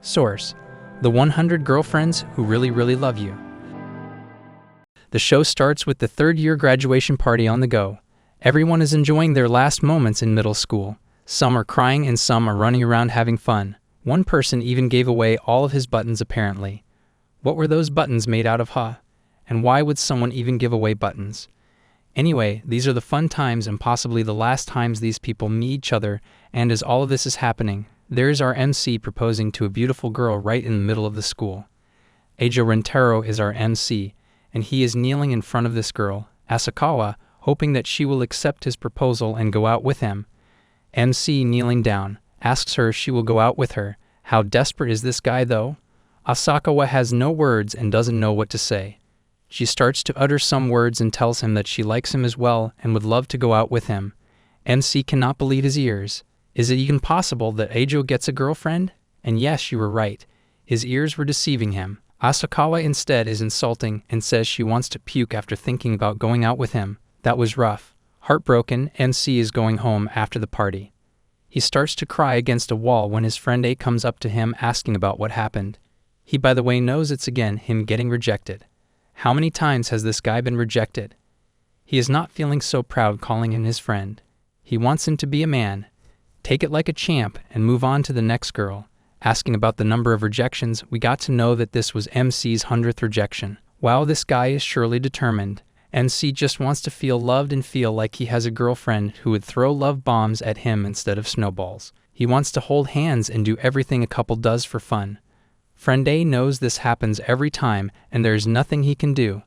Source: The 100 Girlfriends Who Really Love You. The show starts with the third-year graduation party on the go. Everyone is enjoying their last moments in middle school. Some are crying and some are running around having fun. One person even gave away all of his buttons apparently. What were those buttons made out of, huh? And why would someone even give away buttons? Anyway, these are the fun times and possibly the last times these people meet each other, and as all of this is happening, there's our MC proposing to a beautiful girl right in the middle of the school. Ojou Rentaro is our MC, and he is kneeling in front of this girl, Asakawa, hoping that she will accept his proposal and go out with him. MC, kneeling down, asks her if she will go out with her. How desperate is this guy though? Asakawa has no words and doesn't know what to say. She starts to utter some words and tells him that she likes him as well and would love to go out with him. MC cannot believe his ears. Is it even possible that Ojou gets a girlfriend? And yes, you were right. His ears were deceiving him. Asakawa instead is insulting and says she wants to puke after thinking about going out with him. That was rough. Heartbroken, MC is going home after the party. He starts to cry against a wall when his friend A comes up to him asking about what happened. He, by the way, knows it's again him getting rejected. How many times has this guy been rejected? He is not feeling so proud calling him his friend. He wants him to be a man, take it like a champ, and move on to the next girl. Asking about the number of rejections, we got to know that this was MC's 100th rejection. Wow, this guy is surely determined. MC just wants to feel loved and feel like he has a girlfriend who would throw love bombs at him instead of snowballs. He wants to hold hands and do everything a couple does for fun. Friend A knows this happens every time and there is nothing he can do,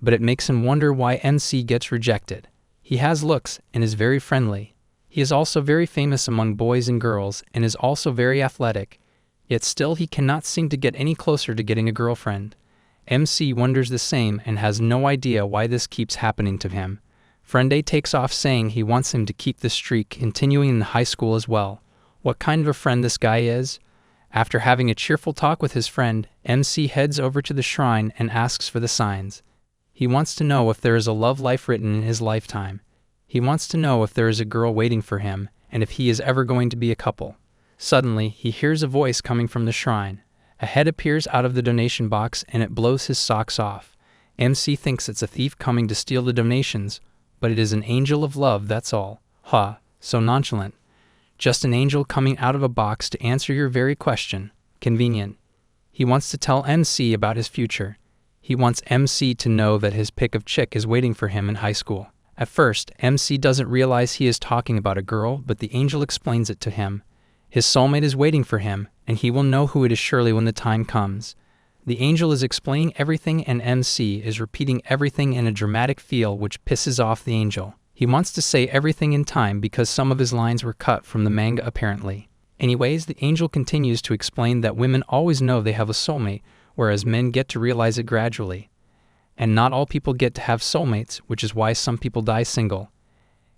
but it makes him wonder why MC gets rejected. He has looks and is very friendly. He is also very famous among boys and girls and is also very athletic, yet still he cannot seem to get any closer to getting a girlfriend. MC wonders the same and has no idea why this keeps happening to him. Friend A takes off saying he wants him to keep this streak continuing in high school as well. What kind of a friend this guy is? After having a cheerful talk with his friend, MC heads over to the shrine and asks for the signs. He wants to know if there is a love life written in his lifetime. He wants to know if there is a girl waiting for him and if he is ever going to be a couple. Suddenly, he hears a voice coming from the shrine. A head appears out of the donation box and it blows his socks off. MC thinks it's a thief coming to steal the donations, but it is an angel of love, that's all. Ha, so nonchalant. Just an angel coming out of a box to answer your very question. Convenient. He wants to tell MC about his future. He wants MC to know that his pick of chick is waiting for him in high school. At first, MC doesn't realize he is talking about a girl, but the angel explains it to him. His soulmate is waiting for him, and he will know who it is surely when the time comes. The angel is explaining everything and MC is repeating everything in a dramatic feel which pisses off the angel. He wants to say everything in time because some of his lines were cut from the manga apparently. Anyways, the angel continues to explain that women always know they have a soulmate, whereas men get to realize it gradually. And not all people get to have soulmates, which is why some people die single.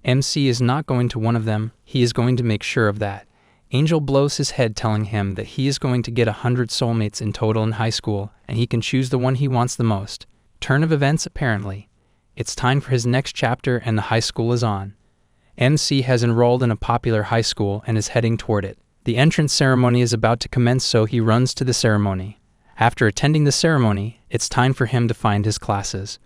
MC is not going to one of them, he is going to make sure of that. Angel blows his head telling him that he is going to get 100 soulmates in total in high school, and he can choose the one he wants the most. Turn of events apparently. It's time for his next chapter and the high school is on. MC has enrolled in a popular high school and is heading toward it. The entrance ceremony is about to commence, so he runs to the ceremony. After attending the ceremony, it's time for him to find his classes.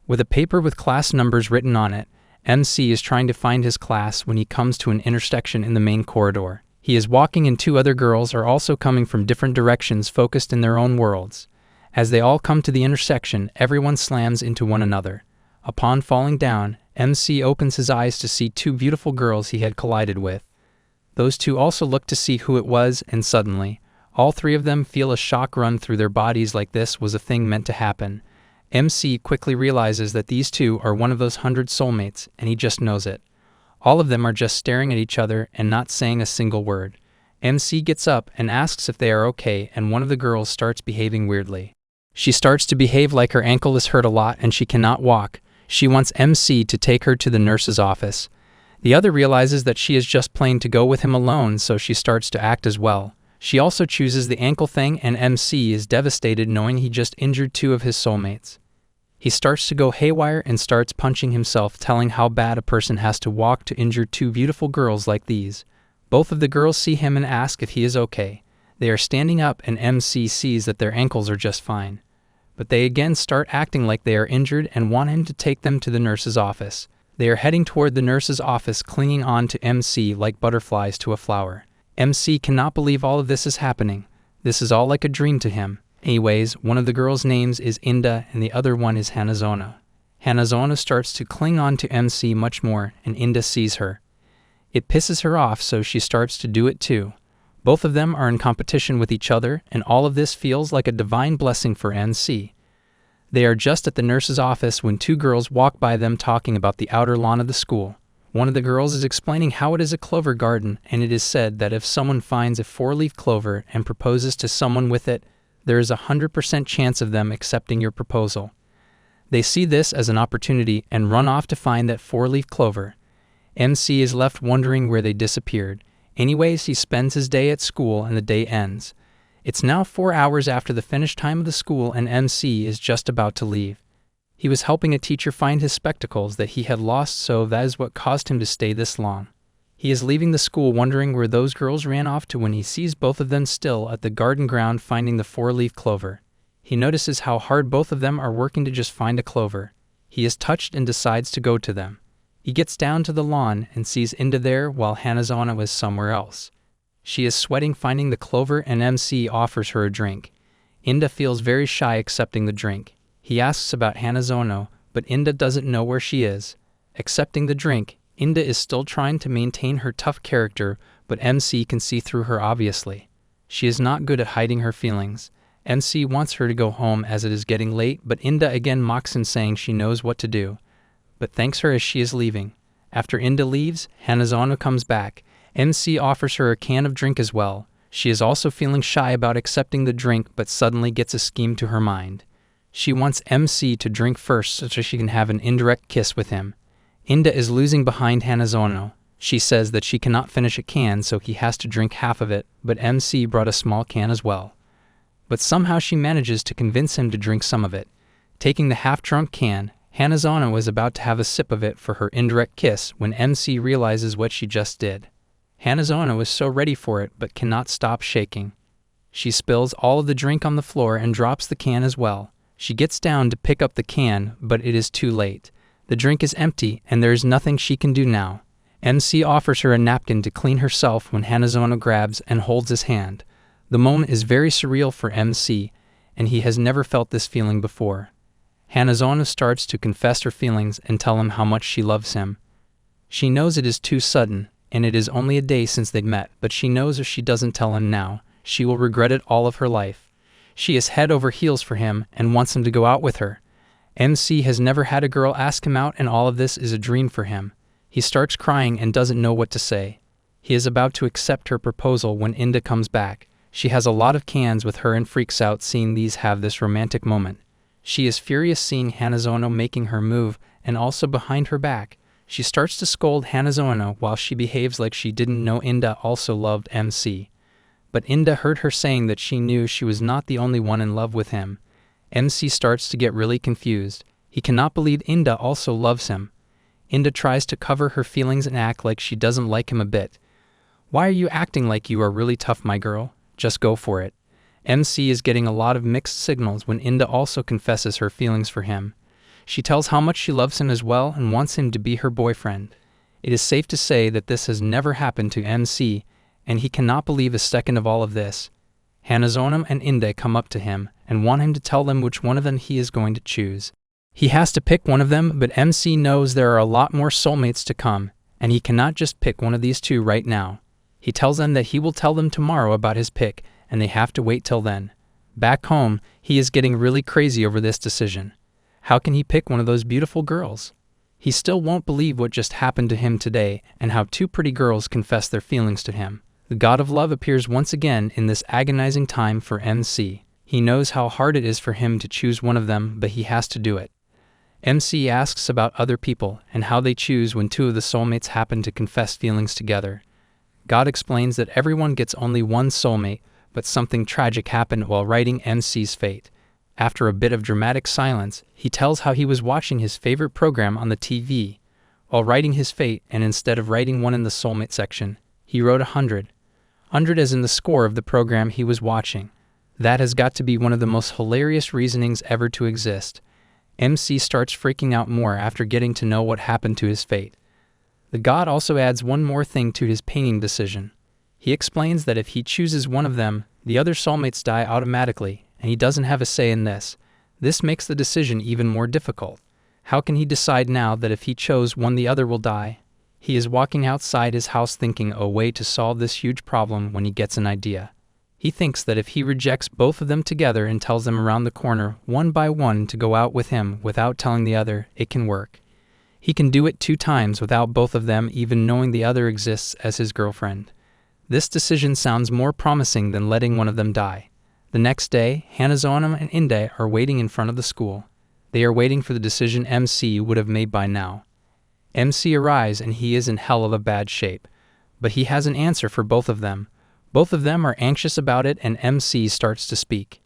With a paper with class numbers written on it, MC is trying to find his class when he comes to an intersection in the main corridor. He is walking and two other girls are also coming from different directions focused in their own worlds. As they all come to the intersection, everyone slams into one another. Upon falling down, MC opens his eyes to see two beautiful girls he had collided with. Those two also look to see who it was, and suddenly, all three of them feel a shock run through their bodies like this was a thing meant to happen. MC quickly realizes that these two are one of those 100 soulmates, and he just knows it. All of them are just staring at each other and not saying a single word. MC gets up and asks if they are okay, and one of the girls starts behaving weirdly. She starts to behave like her ankle is hurt a lot and she cannot walk. She wants MC to take her to the nurse's office. The other realizes that she is just playing to go with him alone, so she starts to act as well. She also chooses the ankle thing, and MC is devastated knowing he just injured two of his soulmates. He starts to go haywire and starts punching himself, telling how bad a person has to walk to injure two beautiful girls like these. Both of the girls see him and ask if he is okay. They are standing up and MC sees that their ankles are just fine. But they again start acting like they are injured and want him to take them to the nurse's office. They are heading toward the nurse's office, clinging on to MC like butterflies to a flower. MC cannot believe all of this is happening. This is all like a dream to him. Anyways, one of the girls' names is Inda and the other one is Hanazono. Hanazono starts to cling on to MC much more, and Inda sees her. It pisses her off, so she starts to do it too. Both of them are in competition with each other, and all of this feels like a divine blessing for NC. They are just at the nurse's office when two girls walk by them talking about the outer lawn of the school. One of the girls is explaining how it is a clover garden, and it is said that if someone finds a 4-leaf clover and proposes to someone with it, there is a 100% chance of them accepting your proposal. They see this as an opportunity and run off to find that 4-leaf clover. MC is left wondering where they disappeared. Anyways, he spends his day at school and the day ends. It's now 4 hours after the finish time of the school and MC is just about to leave. He was helping a teacher find his spectacles that he had lost, so that is what caused him to stay this long. He is leaving the school wondering where those girls ran off to when he sees both of them still at the garden ground finding the 4-leaf clover. He notices how hard both of them are working to just find a clover. He is touched and decides to go to them. He gets down to the lawn and sees Inda there while Hanazono is somewhere else. She is sweating finding the clover and MC offers her a drink. Inda feels very shy accepting the drink. He asks about Hanazono, but Inda doesn't know where she is. Accepting the drink, Inda is still trying to maintain her tough character, but MC can see through her obviously. She is not good at hiding her feelings. MC wants her to go home as it is getting late, but Inda again mocks him saying she knows what to do, but thanks her as she is leaving. After Inda leaves, Hanazono comes back. MC offers her a can of drink as well. She is also feeling shy about accepting the drink, but suddenly gets a scheme to her mind. She wants MC to drink first so she can have an indirect kiss with him. Inda is losing behind Hanazono. She says that she cannot finish a can, so he has to drink half of it, but MC brought a small can as well. But somehow she manages to convince him to drink some of it. Taking the half-drunk can, Hanazono is about to have a sip of it for her indirect kiss when MC realizes what she just did. Hanazono is so ready for it but cannot stop shaking. She spills all of the drink on the floor and drops the can as well. She gets down to pick up the can, but it is too late. The drink is empty and there is nothing she can do now. MC offers her a napkin to clean herself when Hanazono grabs and holds his hand. The moment is very surreal for MC, and he has never felt this feeling before. Hanazono starts to confess her feelings and tell him how much she loves him. She knows it is too sudden, and it is only a day since they'd met, but she knows if she doesn't tell him now, she will regret it all of her life. She is head over heels for him and wants him to go out with her. MC has never had a girl ask him out, and all of this is a dream for him. He starts crying and doesn't know what to say. He is about to accept her proposal when Inda comes back. She has a lot of cans with her and freaks out seeing these have this romantic moment. She is furious seeing Hanazono making her move, and also behind her back. She starts to scold Hanazono while she behaves like she didn't know Inda also loved MC. But Inda heard her saying that she knew she was not the only one in love with him. MC starts to get really confused. He cannot believe Inda also loves him. Inda tries to cover her feelings and act like she doesn't like him a bit. "Why are you acting like you are really tough, my girl? Just go for it." MC is getting a lot of mixed signals when Inda also confesses her feelings for him. She tells how much she loves him as well and wants him to be her boyfriend. It is safe to say that this has never happened to MC, and he cannot believe a second of all of this. Hanazono and Inda come up to him and want him to tell them which one of them he is going to choose. He has to pick one of them, but MC knows there are a lot more soulmates to come, and he cannot just pick one of these two right now. He tells them that he will tell them tomorrow about his pick, and they have to wait till then. Back home, he is getting really crazy over this decision. How can he pick one of those beautiful girls? He still won't believe what just happened to him today and how two pretty girls confess their feelings to him. The god of love appears once again in this agonizing time for MC. He knows how hard it is for him to choose one of them, but he has to do it. MC asks about other people and how they choose when two of the soulmates happen to confess feelings together. God explains that everyone gets only one soulmate, but something tragic happened while writing MC's fate. After a bit of dramatic silence, he tells how he was watching his favorite program on the TV while writing his fate, and instead of writing one in the soulmate section, he wrote 100. 100 as in the score of the program he was watching. That has got to be one of the most hilarious reasonings ever to exist. MC starts freaking out more after getting to know what happened to his fate. The god also adds one more thing to his painting decision. He explains that if he chooses one of them, the other soulmates die automatically, and he doesn't have a say in this. This makes the decision even more difficult. How can he decide now that if he chose one the other will die? He is walking outside his house thinking a way to solve this huge problem when he gets an idea. He thinks that if he rejects both of them together and tells them around the corner, one by one, to go out with him without telling the other, it can work. He can do it 2 times without both of them even knowing the other exists as his girlfriend. This decision sounds more promising than letting one of them die. The next day, Hanazono and Inde are waiting in front of the school. They are waiting for the decision MC would have made by now. MC arrives and he is in hell of a bad shape, but he has an answer for both of them. Both of them are anxious about it and MC starts to speak.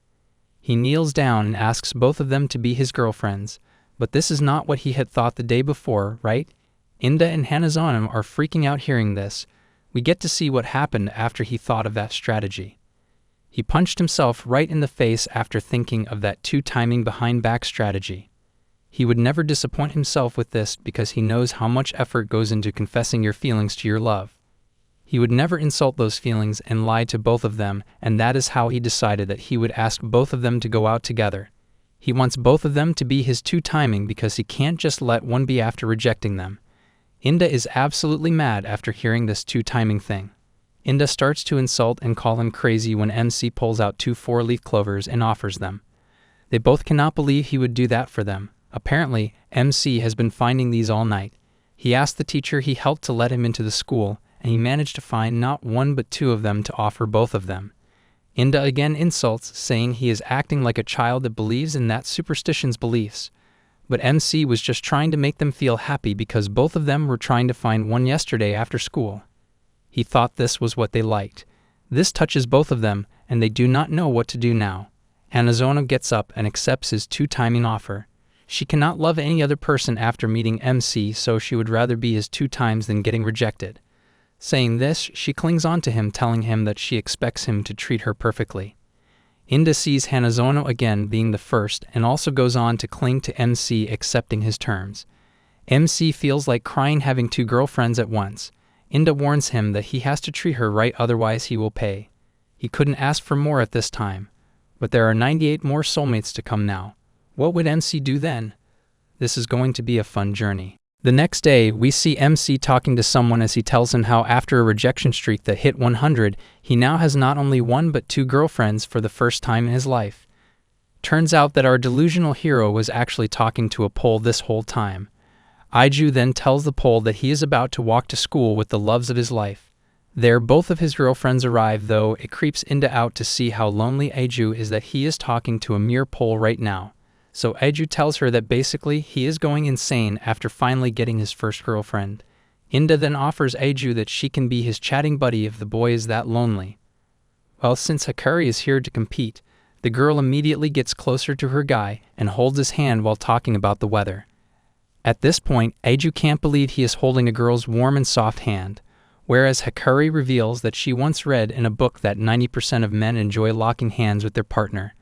He kneels down and asks both of them to be his girlfriends, but this is not what he had thought the day before, right? Inde and Hanazono are freaking out hearing this. We get to see what happened after he thought of that strategy. He punched himself right in the face after thinking of that 2 timing behind back strategy. He would never disappoint himself with this because he knows how much effort goes into confessing your feelings to your love. He would never insult those feelings and lie to both of them, and that is how he decided that he would ask both of them to go out together. He wants both of them to be his 2 timing because he can't just let one be after rejecting them. Inde is absolutely mad after hearing this 2 timing thing. Inde starts to insult and call him crazy when MC pulls out 2 4-leaf clovers and offers them. They both cannot believe he would do that for them. Apparently, MC has been finding these all night. He asked the teacher he helped to let him into the school, and he managed to find not 1 but 2 of them to offer both of them. Inde again insults, saying he is acting like a child that believes in that superstition's beliefs. But MC was just trying to make them feel happy because both of them were trying to find one yesterday after school. He thought this was what they liked. This touches both of them, and they do not know what to do now. Hanazono gets up and accepts his 2 timing offer. She cannot love any other person after meeting MC, so she would rather be his 2 times than getting rejected. Saying this, she clings on to him, telling him that she expects him to treat her perfectly. Inde sees Hanazono again being the first and also goes on to cling to MC, accepting his terms. MC feels like crying having 2 girlfriends at once. Inde warns him that he has to treat her right, otherwise he will pay. He couldn't ask for more at this time, but there are 98 more soulmates to come now. What would MC do then? This is going to be a fun journey. The next day, we see MC talking to someone as he tells him how after a rejection streak that hit 100, he now has not only 1 but 2 girlfriends for the first time in his life. Turns out that our delusional hero was actually talking to a pole this whole time. Ojou then tells the pole that he is about to walk to school with the loves of his life. There, both of his girlfriends arrive, though it creeps Inde out to see how lonely Ojou is that he is talking to a mere pole right now. So Ojou tells her that basically he is going insane after finally getting his first girlfriend. Inde then offers Ojou that she can be his chatting buddy if the boy is that lonely. Well, since Hikari is here to compete, the girl immediately gets closer to her guy and holds his hand while talking about the weather. At this point, Ojou can't believe he is holding a girl's warm and soft hand, whereas Hikari reveals that she once read in a book that 90% of men enjoy locking hands with their partner.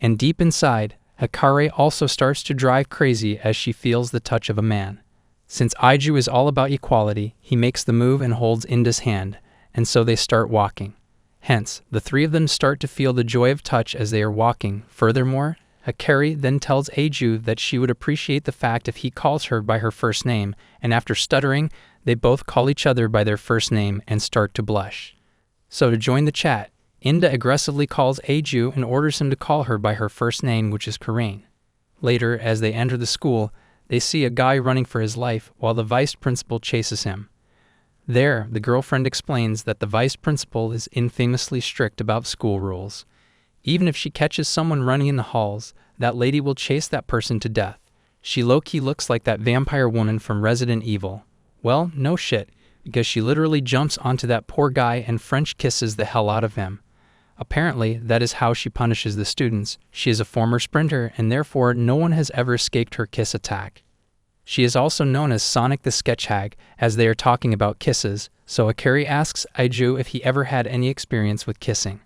And deep inside, Hikari also starts to drive crazy as she feels the touch of a man. Since Ojou is all about equality, he makes the move and holds Inde's hand, and so they start walking. Hence, the 3 of them start to feel the joy of touch as they are walking. Furthermore, Hikari then tells Ojou that she would appreciate the fact if he calls her by her first name, and after stuttering, they both call each other by their first name and start to blush. So to join the chat, Inde aggressively calls Ojou and orders him to call her by her first name, which is Karain. Later, as they enter the school, they see a guy running for his life while the vice principal chases him. There, the girlfriend explains that the vice principal is infamously strict about school rules. Even if she catches someone running in the halls, that lady will chase that person to death. She low-key looks like that vampire woman from Resident Evil. Well, no shit, because she literally jumps onto that poor guy and French kisses the hell out of him. Apparently, that is how she punishes the students. She is a former sprinter, and therefore no one has ever escaped her kiss attack. She is also known as Sonic the Sketch Hag, as they are talking about kisses. So Hikari asks ojou if he ever had any experience with kissing.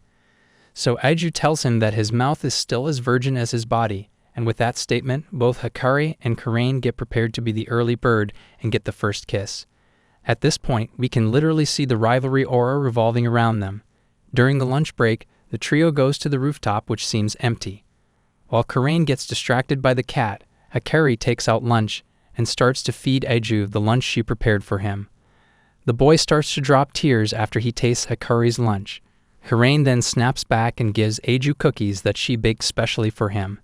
So ojou tells him that his mouth is still as virgin as his body, and with that statement, both Hikari and Karain get prepared to be the early bird and get the first kiss. At this point, we can literally see the rivalry aura revolving around them. During the lunch break, the trio goes to the rooftop, which seems empty. While Karain gets distracted by the cat, Hikari takes out lunch and starts to feed ojou the lunch she prepared for him. The boy starts to drop tears after he tastes Hikari's lunch. Karain then snaps back and gives ojou cookies that she baked specially for him.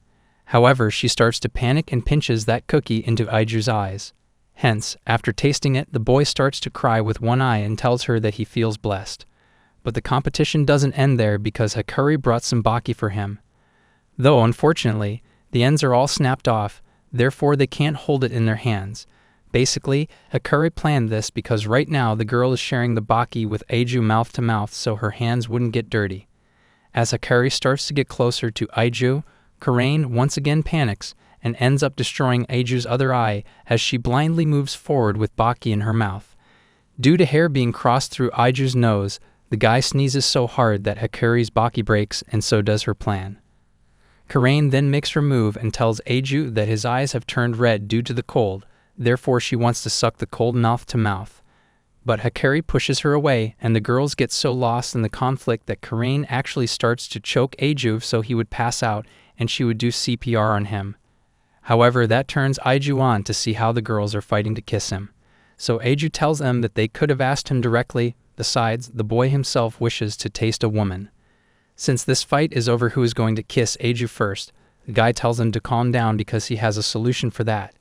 However, she starts to panic and pinches that cookie into ojou's eyes. Hence, after tasting it, the boy starts to cry with one eye and tells her that he feels blessed. But the competition doesn't end there because Hikari brought some baki for him. Though, unfortunately, the ends are all snapped off, therefore they can't hold it in their hands. Basically, Hikari planned this because right now the girl is sharing the baki with ojou mouth to mouth so her hands wouldn't get dirty. As Hikari starts to get closer to ojou, Karain once again panics and ends up destroying ojou's other eye as she blindly moves forward with baki in her mouth. Due to hair being crossed through ojou's nose, the guy sneezes so hard that Hikari's baki breaks, and so does her plan. Karain then makes her move and tells ojou that his eyes have turned red due to the cold, therefore she wants to suck the cold mouth to mouth. But Hikari pushes her away, and the girls get so lost in the conflict that Karain actually starts to choke ojou so he would pass out and she would do CPR on him. However, that turns ojou on to see how the girls are fighting to kiss him. So ojou tells them that they could have asked him directly. Besides, the boy himself wishes to taste a woman. Since this fight is over who is going to kiss ojou first, the guy tells him to calm down because he has a solution for that.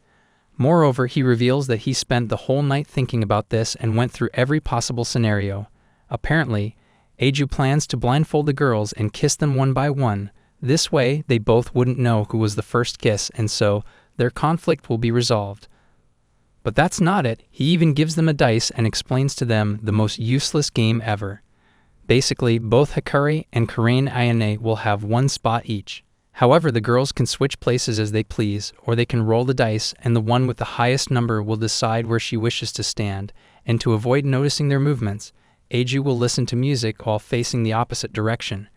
Moreover, he reveals that he spent the whole night thinking about this and went through every possible scenario. Apparently, ojou plans to blindfold the girls and kiss them one by one. This way, they both wouldn't know who was the first kiss, and so their conflict will be resolved. But that's not it. He even gives them a dice and explains to them the most useless game ever. Basically, both Hikari and Karain Ayane will have one spot each. However, the girls can switch places as they please, or they can roll the dice, and the one with the highest number will decide where she wishes to stand, and to avoid noticing their movements, ojou will listen to music while facing the opposite direction.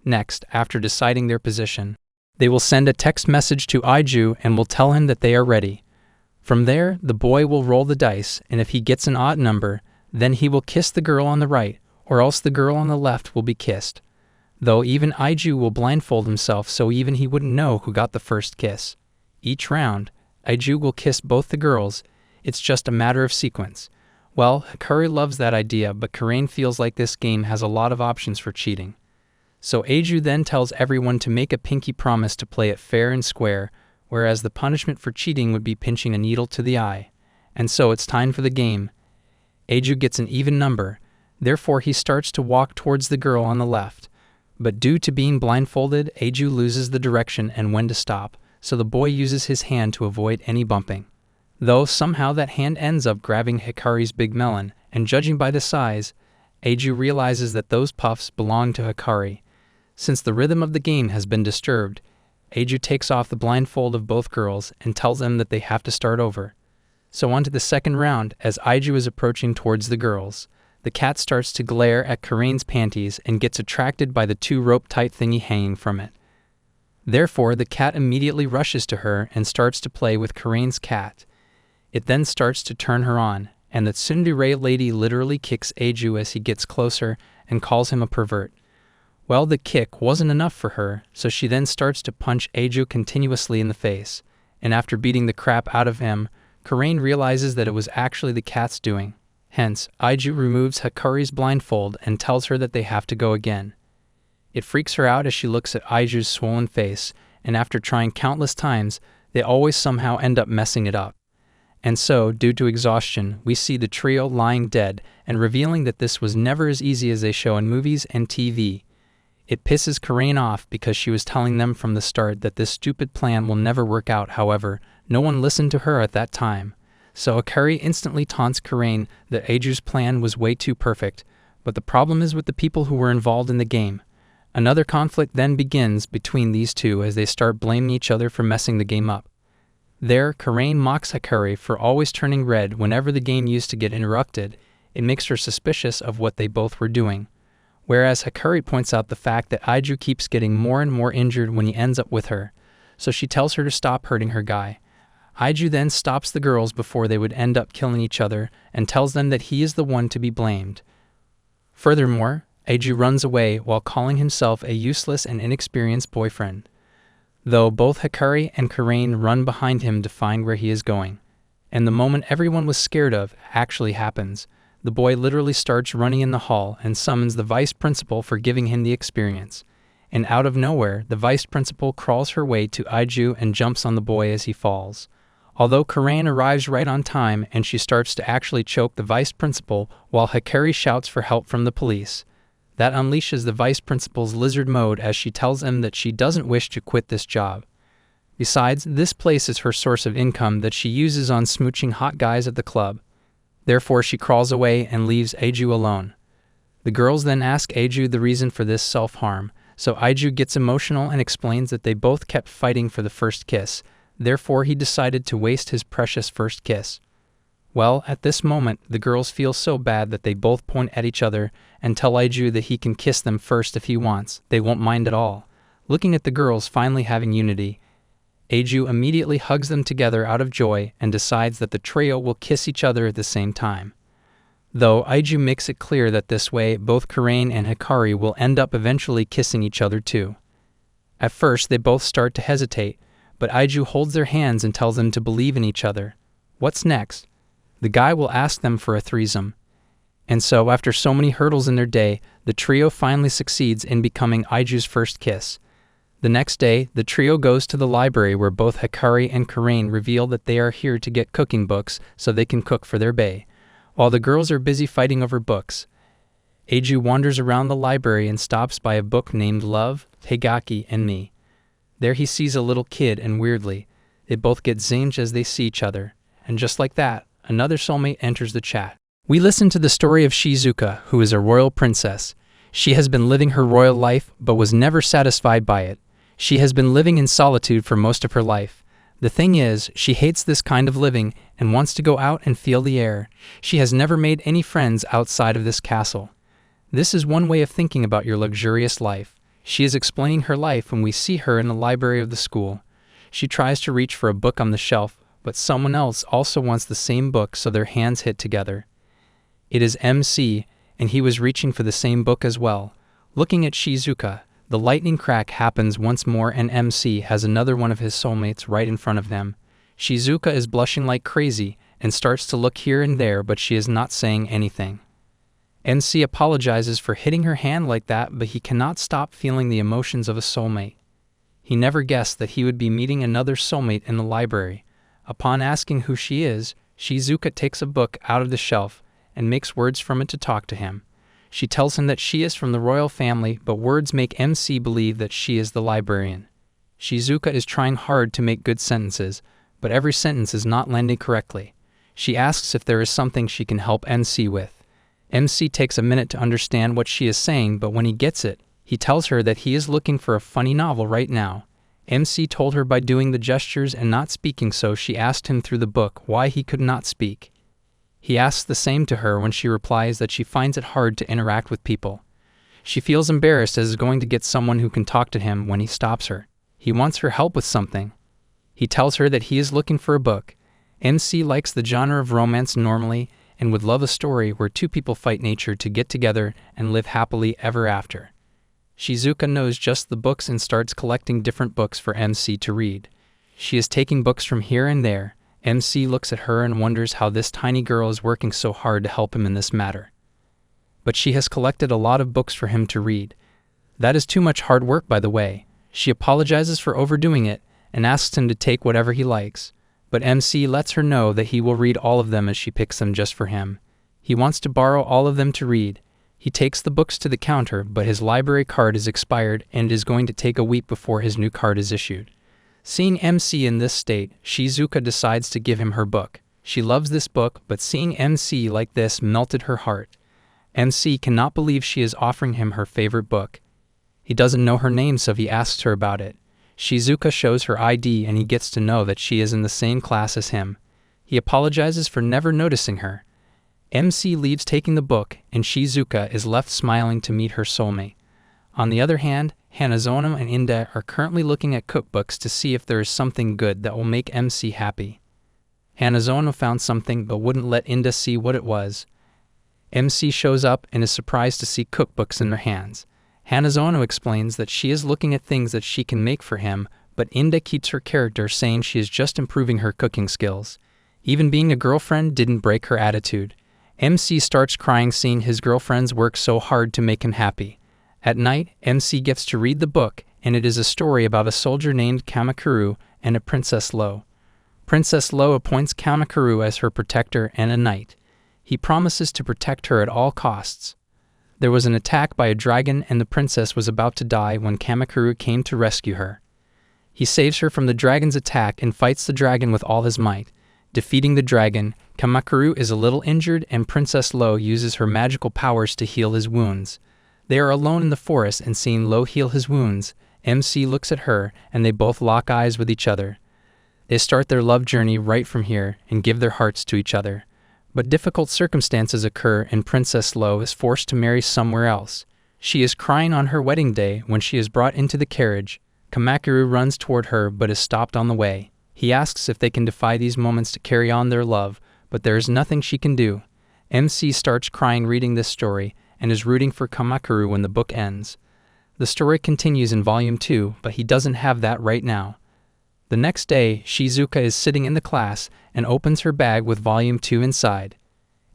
Next, after deciding their position, they will send a text message to ojou and will tell him that they are ready. From there, the boy will roll the dice, and if he gets an odd number, then he will kiss the girl on the right, or else the girl on the left will be kissed. Though even ojou will blindfold himself so even he wouldn't know who got the first kiss. Each round, ojou will kiss both the girls. It's just a matter of sequence. Well, Hikari loves that idea, but Karain feels like this game has a lot of options for cheating. So ojou then tells everyone to make a pinky promise to play it fair and square, whereas the punishment for cheating would be pinching a needle to the eye. And so it's time for the game. Ojou gets an even number, therefore he starts to walk towards the girl on the left. But due to being blindfolded, ojou loses the direction and when to stop, so the boy uses his hand to avoid any bumping. Though somehow that hand ends up grabbing Hikari's big melon, and judging by the size, ojou realizes that those puffs belong to Hikari. Since the rhythm of the game has been disturbed, ojou takes off the blindfold of both girls and tells them that they have to start over. So on to the second round, as ojou is approaching towards the girls. The cat starts to glare at Karain's panties and gets attracted by the two rope-tight thingy hanging from it. Therefore, the cat immediately rushes to her and starts to play with Karain's cat. It then starts to turn her on, and the tsundere lady literally kicks ojou as he gets closer and calls him a pervert. Well, the kick wasn't enough for her, so she then starts to punch ojou continuously in the face, and after beating the crap out of him, Karain realizes that it was actually the cat's doing. Hence, ojou removes Hikari's blindfold and tells her that they have to go again. It freaks her out as she looks at ojou's swollen face, and after trying countless times, they always somehow end up messing it up. And so, due to exhaustion, we see the trio lying dead and revealing that this was never as easy as they show in movies and TV. It pisses Karain off because she was telling them from the start that this stupid plan will never work out. However, no one listened to her at that time. So Hikari instantly taunts Karain that ojou's plan was way too perfect, but the problem is with the people who were involved in the game. Another conflict then begins between these two as they start blaming each other for messing the game up. There, Karain mocks Hikari for always turning red whenever the game used to get interrupted, It makes her suspicious of what they both were doing. Whereas Hikari points out the fact that Ojou keeps getting more and more injured when he ends up with her, so she tells her to stop hurting her guy. Ojou then stops the girls before they would end up killing each other and tells them that he is the one to be blamed. Furthermore, Ojou runs away while calling himself a useless and inexperienced boyfriend, though both Hikari and Karain run behind him to find where he is going. And the moment everyone was scared of actually happens. The boy literally starts running in the hall and summons the vice principal for giving him the experience. And out of nowhere, the vice principal crawls her way to Ojou and jumps on the boy as he falls. Although Karain arrives right on time and she starts to actually choke the vice principal while Hikari shouts for help from the police. That unleashes the vice principal's lizard mode as she tells him that she doesn't wish to quit this job. Besides, this place is her source of income that she uses on smooching hot guys at the club. Therefore, she crawls away and leaves Ojou alone. The girls then ask Ojou the reason for this self-harm, so Ojou gets emotional and explains that they both kept fighting for the first kiss, therefore he decided to waste his precious first kiss. Well, at this moment, the girls feel so bad that they both point at each other and tell Ojou that he can kiss them first if he wants, they won't mind at all. Looking at the girls finally having unity, Ojou immediately hugs them together out of joy and decides that the trio will kiss each other at the same time. Though Ojou makes it clear that this way both Karain and Hikari will end up eventually kissing each other too. At first they both start to hesitate, but Ojou holds their hands and tells them to believe in each other. What's next? The guy will ask them for a threesome. And so after so many hurdles in their day, the trio finally succeeds in becoming Ojou's first kiss. The next day, the trio goes to the library where both Hikari and Karain reveal that they are here to get cooking books so they can cook for their bae. While the girls are busy fighting over books, Ojou wanders around the library and stops by a book named Love, Hagaki, and Me. There he sees a little kid and weirdly, they both get zinged as they see each other. And just like that, another soulmate enters the chat. We listen to the story of Shizuka, who is a royal princess. She has been living her royal life, but was never satisfied by it. She has been living in solitude for most of her life. The thing is, she hates this kind of living and wants to go out and feel the air. She has never made any friends outside of this castle. This is one way of thinking about your luxurious life. She is explaining her life when we see her in the library of the school. She tries to reach for a book on the shelf, but someone else also wants the same book, so their hands hit together. It is MC, and he was reaching for the same book as well. Looking at Shizuka, the lightning crack happens once more and MC has another one of his soulmates right in front of them. Shizuka is blushing like crazy and starts to look here and there, but she is not saying anything. MC apologizes for hitting her hand like that, but he cannot stop feeling the emotions of a soulmate. He never guessed that he would be meeting another soulmate in the library. Upon asking who she is, Shizuka takes a book out of the shelf and makes words from it to talk to him. She tells him that she is from the royal family, but words make MC believe that she is the librarian. Shizuka is trying hard to make good sentences, but every sentence is not landing correctly. She asks if there is something she can help MC with. MC takes a minute to understand what she is saying, but when he gets it, he tells her that he is looking for a funny novel right now. MC told her by doing the gestures and not speaking, so she asked him through the book why he could not speak. He asks the same to her when she replies that she finds it hard to interact with people. She feels embarrassed as is going to get someone who can talk to him when he stops her. He wants her help with something. He tells her that he is looking for a book. MC likes the genre of romance normally and would love a story where two people fight nature to get together and live happily ever after. Shizuka knows just the books and starts collecting different books for MC to read. She is taking books from here and there. MC looks at her and wonders how this tiny girl is working so hard to help him in this matter. But she has collected a lot of books for him to read. That is too much hard work, by the way. She apologizes for overdoing it and asks him to take whatever he likes, but MC lets her know that he will read all of them as she picks them just for him. He wants to borrow all of them to read. He takes the books to the counter, but his library card is expired and is going to take a week before his new card is issued. Seeing MC in this state, Shizuka decides to give him her book. She loves this book, but seeing MC like this melted her heart. MC cannot believe she is offering him her favorite book. He doesn't know her name, so he asks her about it. Shizuka shows her ID and he gets to know that she is in the same class as him. He apologizes for never noticing her. MC leaves taking the book, and Shizuka is left smiling to meet her soulmate. On the other hand, Hanazono and Inda are currently looking at cookbooks to see if there is something good that will make MC happy. Hanazono found something but wouldn't let Inda see what it was. MC shows up and is surprised to see cookbooks in their hands. Hanazono explains that she is looking at things that she can make for him, but Inda keeps her character saying she is just improving her cooking skills. Even being a girlfriend didn't break her attitude. MC starts crying seeing his girlfriends work so hard to make him happy. At night, MC gets to read the book, and it is a story about a soldier named Kamakuru and a Princess Lo. Princess Lo appoints Kamakuru as her protector and a knight. He promises to protect her at all costs. There was an attack by a dragon and the princess was about to die when Kamakuru came to rescue her. He saves her from the dragon's attack and fights the dragon with all his might. Defeating the dragon, Kamakuru is a little injured and Princess Lo uses her magical powers to heal his wounds. They are alone in the forest and seeing Lo heal his wounds, MC looks at her and they both lock eyes with each other. They start their love journey right from here and give their hearts to each other. But difficult circumstances occur and Princess Lo is forced to marry somewhere else. She is crying on her wedding day when she is brought into the carriage. Kamakuru runs toward her but is stopped on the way. He asks if they can defy these moments to carry on their love, but there is nothing she can do. MC starts crying reading this story and is rooting for Kamakuru when the book ends. The story continues in Volume 2, but he doesn't have that right now. The next day, Shizuka is sitting in the class and opens her bag with Volume 2 inside.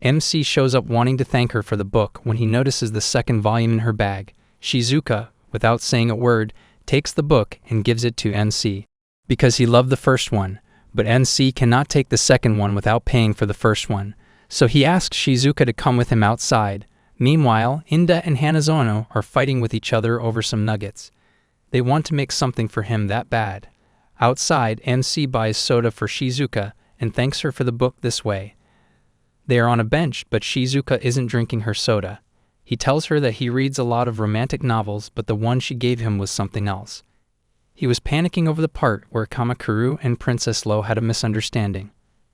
MC shows up wanting to thank her for the book when he notices the second volume in her bag. Shizuka, without saying a word, takes the book and gives it to MC. Because he loved the first one, but MC cannot take the second one without paying for the first one, so he asks Shizuka to come with him outside. Meanwhile, Inda and Hanazono are fighting with each other over some nuggets. They want to make something for him that bad. Outside, MC buys soda for Shizuka and thanks her for the book this way. They are on a bench, but Shizuka isn't drinking her soda. He tells her that he reads a lot of romantic novels, but the one she gave him was something else. He was panicking over the part where Kamakuru and Princess Lo had a misunderstanding.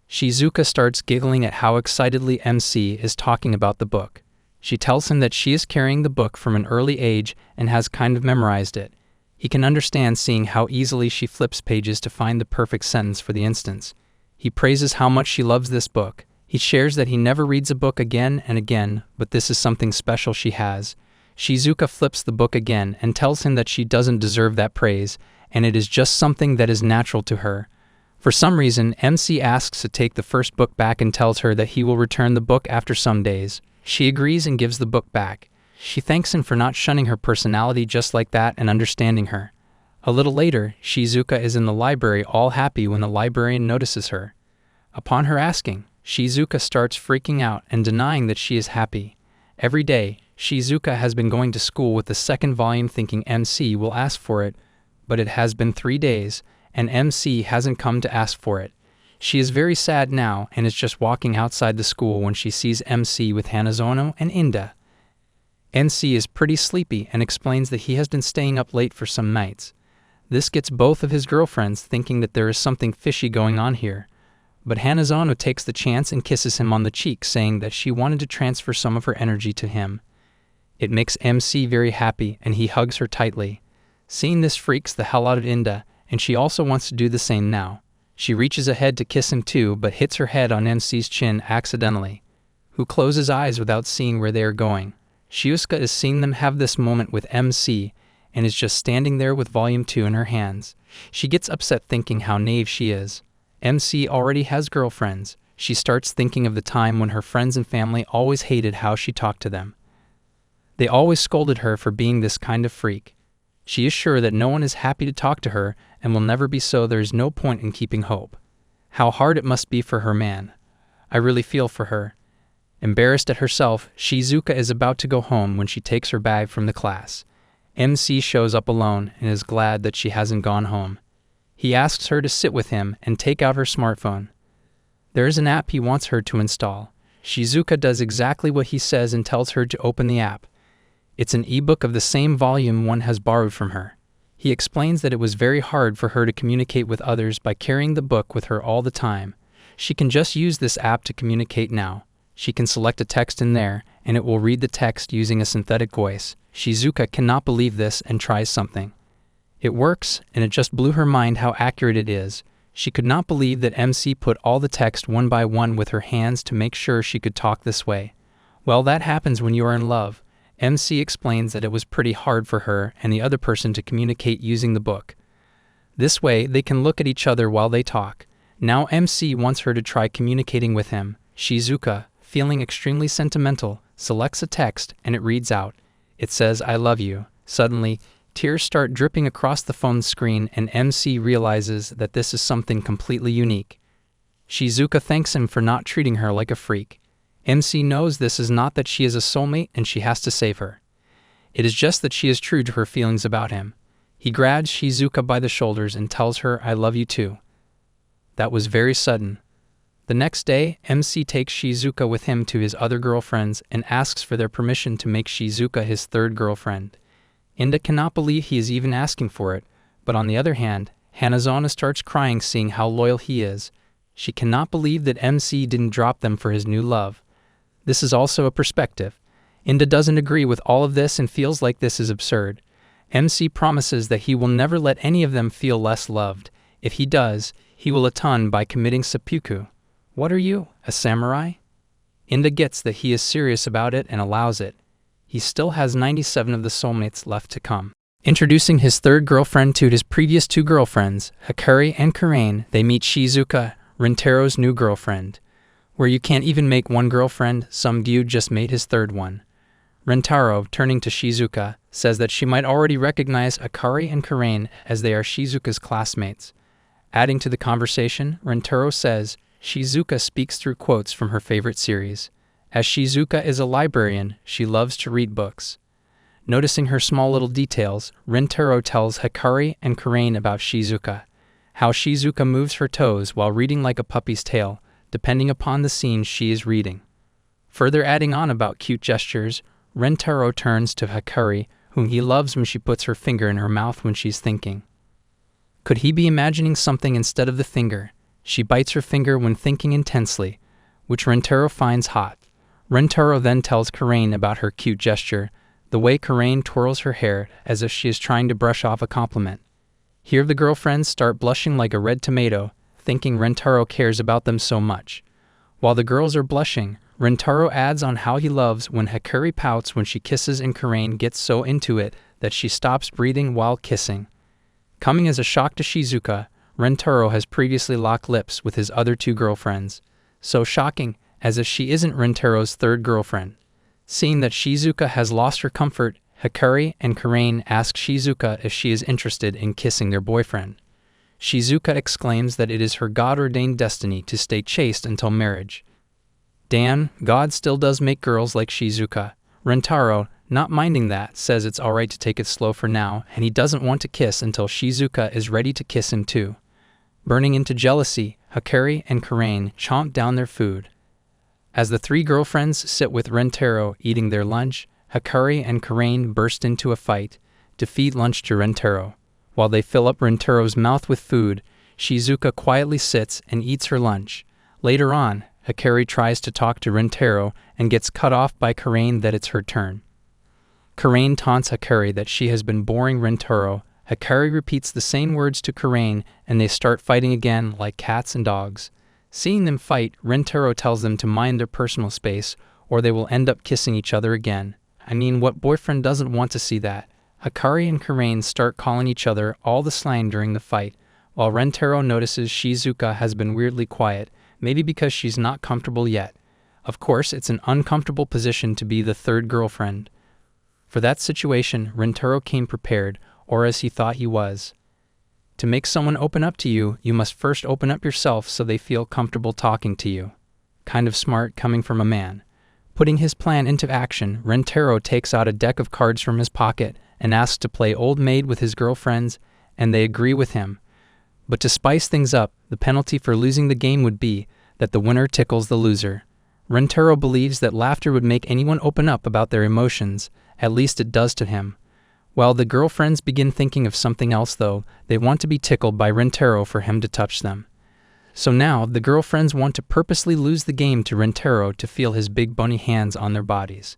Shizuka starts giggling at how excitedly MC is talking about the book. She tells him that she is carrying the book from an early age and has kind of memorized it. He can understand seeing how easily she flips pages to find the perfect sentence for the instance. He praises how much she loves this book. He shares that he never reads a book again and again, but this is something special she has. Shizuka flips the book again and tells him that she doesn't deserve that praise, and it is just something that is natural to her. For some reason, MC asks to take the first book back and tells her that he will return the book after some days. She agrees and gives the book back. She thanks him for not shunning her personality just like that and understanding her. A little later, Shizuka is in the library all happy when the librarian notices her. Upon her asking, Shizuka starts freaking out and denying that she is happy. Every day, Shizuka has been going to school with the second volume thinking MC will ask for it, but it has been 3 days, and MC hasn't come to ask for it. She is very sad now and is just walking outside the school when she sees MC with Hanazono and Inda. MC is pretty sleepy and explains that he has been staying up late for some nights. This gets both of his girlfriends thinking that there is something fishy going on here. But Hanazono takes the chance and kisses him on the cheek, saying that she wanted to transfer some of her energy to him. It makes MC very happy and he hugs her tightly. Seeing this freaks the hell out of Inda, and she also wants to do the same now. She reaches ahead to kiss him too, but hits her head on MC's chin accidentally, who closes eyes without seeing where they are going. Shizuka is seeing them have this moment with MC and is just standing there with Volume 2 in her hands. She gets upset thinking how naive she is. MC already has girlfriends. She starts thinking of the time when her friends and family always hated how she talked to them. They always scolded her for being this kind of freak. She is sure that no one is happy to talk to her and will never be, so there is no point in keeping hope. How hard it must be for her man. I really feel for her. Embarrassed at herself, Shizuka is about to go home when she takes her bag from the class. MC shows up alone and is glad that she hasn't gone home. He asks her to sit with him and take out her smartphone. There is an app he wants her to install. Shizuka does exactly what he says and tells her to open the app. It's an ebook of the same volume one has borrowed from her. He explains that it was very hard for her to communicate with others by carrying the book with her all the time. She can just use this app to communicate now. She can select a text in there, and it will read the text using a synthetic voice. Shizuka cannot believe this and tries something. It works, and it just blew her mind how accurate it is. She could not believe that MC put all the text one by one with her hands to make sure she could talk this way. Well, that happens when you are in love. MC explains that it was pretty hard for her and the other person to communicate using the book. This way, they can look at each other while they talk. Now MC wants her to try communicating with him. Shizuka, feeling extremely sentimental, selects a text and it reads out. It says, "I love you." Suddenly, tears start dripping across the phone screen and MC realizes that this is something completely unique. Shizuka thanks him for not treating her like a freak. MC knows this is not that she is a soulmate and she has to save her. It is just that she is true to her feelings about him. He grabs Shizuka by the shoulders and tells her, "I love you too." That was very sudden. The next day, MC takes Shizuka with him to his other girlfriends and asks for their permission to make Shizuka his third girlfriend. Inda cannot believe he is even asking for it, but on the other hand, Hanazona starts crying seeing how loyal he is. She cannot believe that MC didn't drop them for his new love. This is also a perspective. Inda doesn't agree with all of this and feels like this is absurd. MC promises that he will never let any of them feel less loved. If he does, he will atone by committing seppuku. What are you, a samurai? Inda gets that he is serious about it and allows it. He still has 97 of the soulmates left to come. Introducing his third girlfriend to his previous two girlfriends, Hikari and Karain, they meet Shizuka, Rintaro's new girlfriend. Where you can't even make one girlfriend, some dude just made his third one. Rintaro, turning to Shizuka, says that she might already recognize Hikari and Karain as they are Shizuka's classmates. Adding to the conversation, Rintaro says Shizuka speaks through quotes from her favorite series. As Shizuka is a librarian, she loves to read books. Noticing her small little details, Rintaro tells Hikari and Karain about Shizuka, how Shizuka moves her toes while reading like a puppy's tail, depending upon the scene she is reading. Further adding on about cute gestures, Rintaro turns to Hikari, whom he loves when she puts her finger in her mouth when she's thinking. Could he be imagining something instead of the finger? She bites her finger when thinking intensely, which Rintaro finds hot. Rintaro then tells Karain about her cute gesture, the way Karain twirls her hair as if she is trying to brush off a compliment. Here the girlfriends start blushing like a red tomato, thinking Rintaro cares about them so much. While the girls are blushing, Rintaro adds on how he loves when Hikari pouts when she kisses and Karain gets so into it that she stops breathing while kissing. Coming as a shock to Shizuka, Rintaro has previously locked lips with his other two girlfriends. So shocking, as if she isn't Rintaro's third girlfriend. Seeing that Shizuka has lost her comfort, Hikari and Karain ask Shizuka if she is interested in kissing their boyfriend. Shizuka exclaims that it is her God-ordained destiny to stay chaste until marriage. Damn, God still does make girls like Shizuka. Rintaro, not minding that, says it's alright to take it slow for now, and he doesn't want to kiss until Shizuka is ready to kiss him too. Burning into jealousy, Hikari and Karain chomp down their food. As the three girlfriends sit with Rintaro eating their lunch, Hikari and Karain burst into a fight to feed lunch to Rintaro. While they fill up Rintaro's mouth with food, Shizuka quietly sits and eats her lunch. Later on, Hikari tries to talk to Rintaro and gets cut off by Karain that it's her turn. Karain taunts Hikari that she has been boring Rintaro. Hikari repeats the same words to Karain and they start fighting again like cats and dogs. Seeing them fight, Rintaro tells them to mind their personal space or they will end up kissing each other again. I mean, what boyfriend doesn't want to see that? Hikari and Karain start calling each other all the slang during the fight, while Rintaro notices Shizuka has been weirdly quiet, maybe because she's not comfortable yet. Of course, it's an uncomfortable position to be the third girlfriend. For that situation, Rintaro came prepared, or as he thought he was. To make someone open up to you, you must first open up yourself so they feel comfortable talking to you. Kind of smart coming from a man. Putting his plan into action, Rintaro takes out a deck of cards from his pocket and asks to play Old Maid with his girlfriends, and they agree with him. But to spice things up, the penalty for losing the game would be that the winner tickles the loser. Rintaro believes that laughter would make anyone open up about their emotions, at least it does to him. While the girlfriends begin thinking of something else though, they want to be tickled by Rintaro for him to touch them. So now, the girlfriends want to purposely lose the game to Rentaro to feel his big bony hands on their bodies.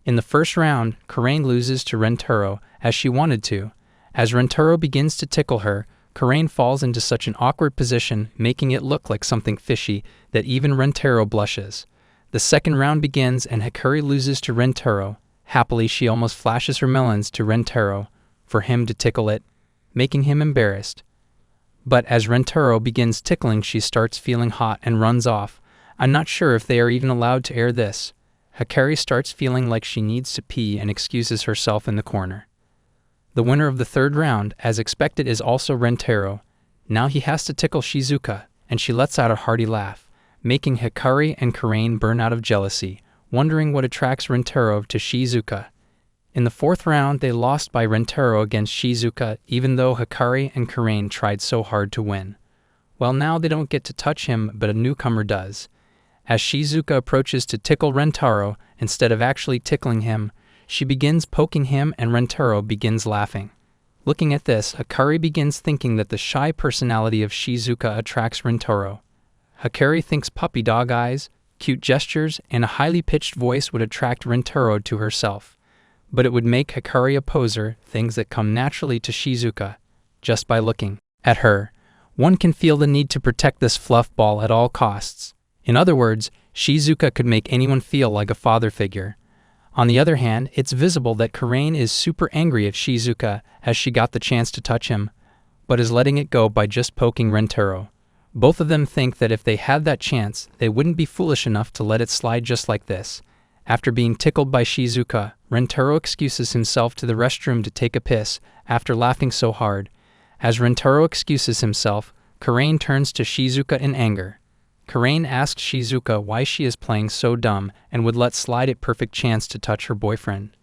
In the first round, Karain loses to Rentaro as she wanted to. As Rentaro begins to tickle her, Karain falls into such an awkward position, making it look like something fishy, that even Rentaro blushes. The second round begins and Hikari loses to Rentaro. Happily, she almost flashes her melons to Rentaro for him to tickle it, making him embarrassed. But as Rentaro begins tickling, she starts feeling hot and runs off. I'm not sure if they are even allowed to air this. Hikari starts feeling like she needs to pee and excuses herself in the corner. The winner of the third round, as expected, is also Rentaro. Now he has to tickle Shizuka, and she lets out a hearty laugh, making Hikari and Karain burn out of jealousy, wondering what attracts Rentaro to Shizuka. In the fourth round, they lost by Rentaro against Shizuka, even though Hikari and Karain tried so hard to win. Well, now they don't get to touch him, but a newcomer does. As Shizuka approaches to tickle Rentaro, instead of actually tickling him, she begins poking him and Rentaro begins laughing. Looking at this, Hikari begins thinking that the shy personality of Shizuka attracts Rentaro. Hikari thinks puppy dog eyes, cute gestures, and a highly pitched voice would attract Rentaro to herself. But it would make Hikari a poser, things that come naturally to Shizuka. Just by looking at her, one can feel the need to protect this fluff ball at all costs. In other words, Shizuka could make anyone feel like a father figure. On the other hand, it's visible that Karain is super angry at Shizuka as she got the chance to touch him, but is letting it go by just poking Rentaro. Both of them think that if they had that chance, they wouldn't be foolish enough to let it slide just like this. After being tickled by Shizuka, Rentaro excuses himself to the restroom to take a piss after laughing so hard. As Rentaro excuses himself, Karain turns to Shizuka in anger. Karain asks Shizuka why she is playing so dumb and would let slide a perfect chance to touch her boyfriend.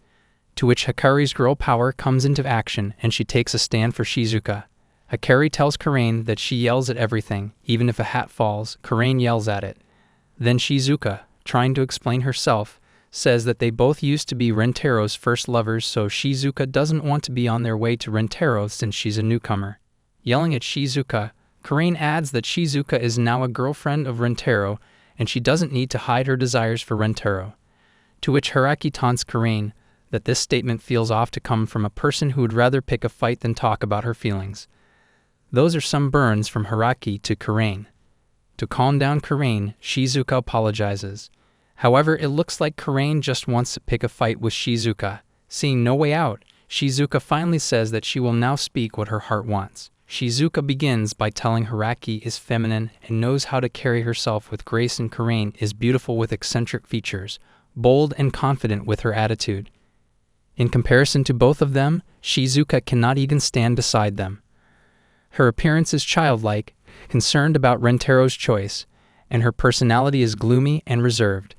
To which Hikari's girl power comes into action and she takes a stand for Shizuka. Hikari tells Karain that she yells at everything, even if a hat falls, Karain yells at it. Then Shizuka, trying to explain herself, says that they both used to be Rentaro's first lovers, so Shizuka doesn't want to be on their way to Rentaro since she's a newcomer. Yelling at Shizuka, Karain adds that Shizuka is now a girlfriend of Rentaro and she doesn't need to hide her desires for Rentaro. To which Hiraki taunts Karain that this statement feels off to come from a person who would rather pick a fight than talk about her feelings. Those are some burns from Hiraki to Karain. To calm down Karain, Shizuka apologizes. However, it looks like Karain just wants to pick a fight with Shizuka. Seeing no way out, Shizuka finally says that she will now speak what her heart wants. Shizuka begins by telling Hiraki is feminine and knows how to carry herself with grace, and Karain is beautiful with eccentric features, bold and confident with her attitude. In comparison to both of them, Shizuka cannot even stand beside them. Her appearance is childlike, concerned about Rentaro's choice, and her personality is gloomy and reserved.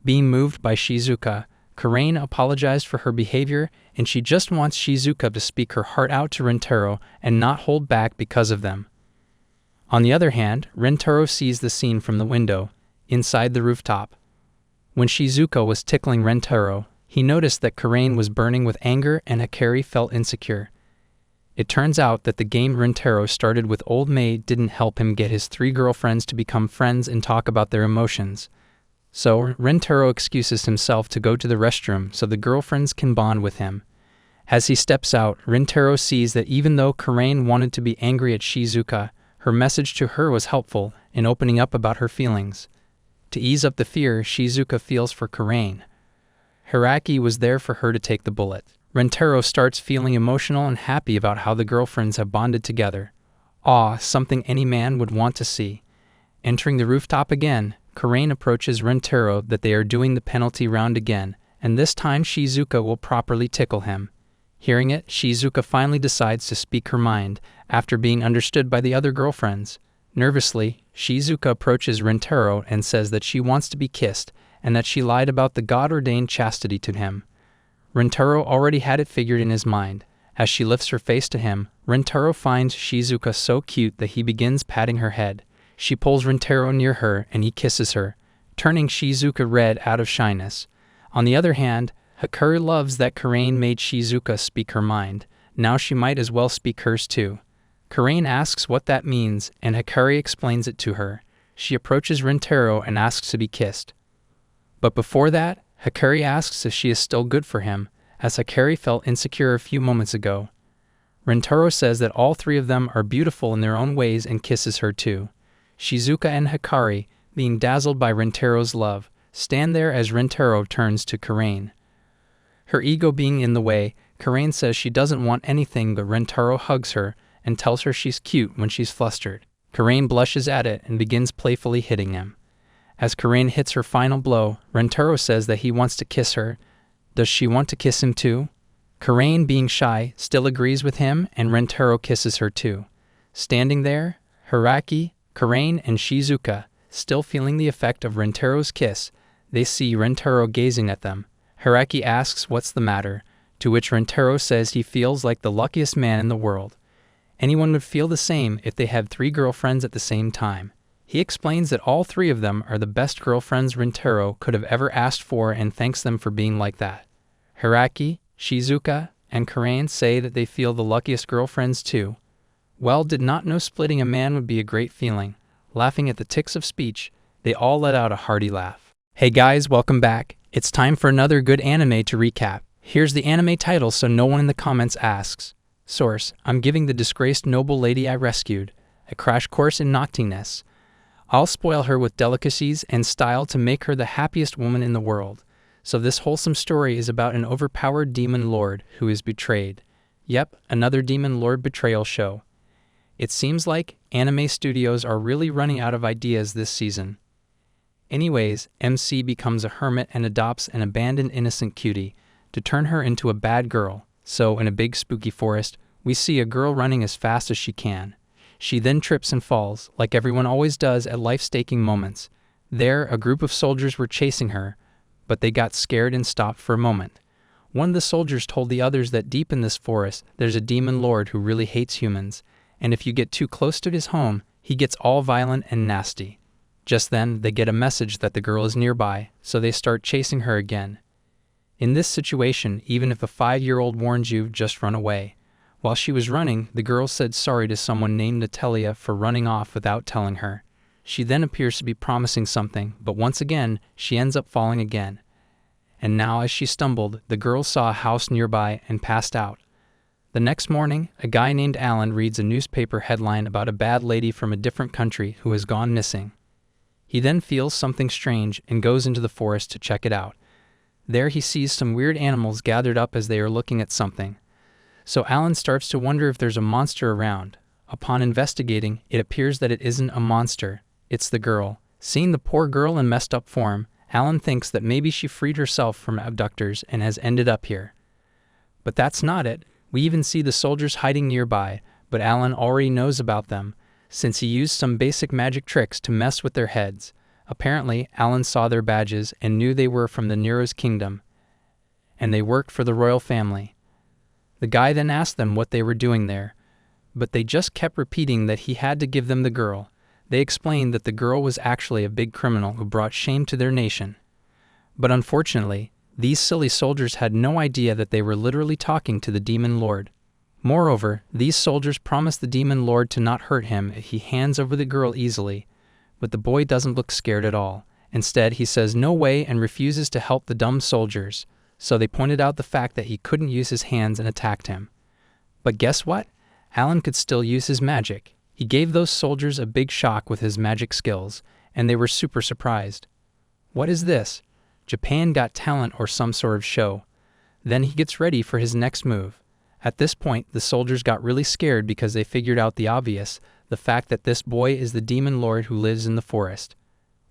Being moved by Shizuka, Karain apologized for her behavior, and she just wants Shizuka to speak her heart out to Rentaro and not hold back because of them. On the other hand, Rentaro sees the scene from the window, inside the rooftop. When Shizuka was tickling Rentaro, he noticed that Karain was burning with anger and Hikari felt insecure. It turns out that the game Rentaro started with Old Maid didn't help him get his 3 girlfriends to become friends and talk about their emotions. So, Rentaro excuses himself to go to the restroom so the girlfriends can bond with him. As he steps out, Rentaro sees that even though Karain wanted to be angry at Shizuka, her message to her was helpful in opening up about her feelings. To ease up the fear Shizuka feels for Karain, Hiraki was there for her to take the bullet. Rentaro starts feeling emotional and happy about how the girlfriends have bonded together. Aw, something any man would want to see. Entering the rooftop again, Karain approaches Rentaro that they are doing the penalty round again, and this time Shizuka will properly tickle him. Hearing it, Shizuka finally decides to speak her mind, after being understood by the other girlfriends. Nervously, Shizuka approaches Rentaro and says that she wants to be kissed, and that she lied about the God-ordained chastity to him. Rentaro already had it figured in his mind. As she lifts her face to him, Rentaro finds Shizuka so cute that he begins patting her head. She pulls Rentaro near her and he kisses her, turning Shizuka red out of shyness. On the other hand, Hikari loves that Karain made Shizuka speak her mind. Now she might as well speak hers too. Karain asks what that means, and Hikari explains it to her. She approaches Rintaro and asks to be kissed. But before that, Hikari asks if she is still good for him, as Hikari felt insecure a few moments ago. Rintaro says that all three of them are beautiful in their own ways and kisses her too. Shizuka and Hikari, being dazzled by Rintaro's love, stand there as Rintaro turns to Karain. Her ego being in the way, Karain says she doesn't want anything, but Rintaro hugs her and tells her she's cute when she's flustered. Karain blushes at it and begins playfully hitting him. As Karain hits her final blow, Rintaro says that he wants to kiss her. Does she want to kiss him too? Karain, being shy, still agrees with him, and Rintaro kisses her too. Standing there, Hiraki, Karain, and Shizuka, still feeling the effect of Rintaro's kiss, they see Rintaro gazing at them. Hiraki asks what's the matter, to which Rintaro says he feels like the luckiest man in the world. Anyone would feel the same if they had 3 girlfriends at the same time. He explains that all 3 of them are the best girlfriends Rintaro could have ever asked for and thanks them for being like that. Hiraki, Shizuka, and Karain say that they feel the luckiest girlfriends too. Well, did not know splitting a man would be a great feeling. Laughing at the tics of speech, they all let out a hearty laugh. Hey guys, welcome back. It's time for another good anime to recap. Here's the anime title so no one in the comments asks. Source: I'm giving the disgraced noble lady I rescued a crash course in naughtiness. I'll spoil her with delicacies and style to make her the happiest woman in the world. So this wholesome story is about an overpowered demon lord who is betrayed. Yep, another demon lord betrayal show. It seems like anime studios are really running out of ideas this season. Anyways, MC becomes a hermit and adopts an abandoned innocent cutie to turn her into a bad girl. So, in a big spooky forest, we see a girl running as fast as she can. She then trips and falls, like everyone always does at life-staking moments. There, a group of soldiers were chasing her, but they got scared and stopped for a moment. One of the soldiers told the others that deep in this forest, there's a demon lord who really hates humans, and if you get too close to his home, he gets all violent and nasty. Just then, they get a message that the girl is nearby, so they start chasing her again. In this situation, even if a 5-year-old warns you, just run away. While she was running, the girl said sorry to someone named Natalia for running off without telling her. She then appears to be promising something, but once again, she ends up falling again. And now as she stumbled, the girl saw a house nearby and passed out. The next morning, a guy named Alan reads a newspaper headline about a bad lady from a different country who has gone missing. He then feels something strange and goes into the forest to check it out. There he sees some weird animals gathered up as they are looking at something. So Alan starts to wonder if there's a monster around. Upon investigating, it appears that it isn't a monster, it's the girl. Seeing the poor girl in messed up form, Alan thinks that maybe she freed herself from abductors and has ended up here. But that's not it. We even see the soldiers hiding nearby, but Alan already knows about them, since he used some basic magic tricks to mess with their heads. Apparently, Alan saw their badges and knew they were from the Nero's kingdom, and they worked for the royal family. The guy then asked them what they were doing there, but they just kept repeating that he had to give them the girl. They explained that the girl was actually a big criminal who brought shame to their nation. But unfortunately, these silly soldiers had no idea that they were literally talking to the demon lord. Moreover, these soldiers promised the demon lord to not hurt him if he hands over the girl easily. But the boy doesn't look scared at all. Instead, he says no way and refuses to help the dumb soldiers, so they pointed out the fact that he couldn't use his hands and attacked him. But guess what? Alan could still use his magic. He gave those soldiers a big shock with his magic skills, and they were super surprised. What is this? Japan Got Talent or some sort of show. Then he gets ready for his next move. At this point, the soldiers got really scared because they figured out the obvious, the fact that this boy is the demon lord who lives in the forest.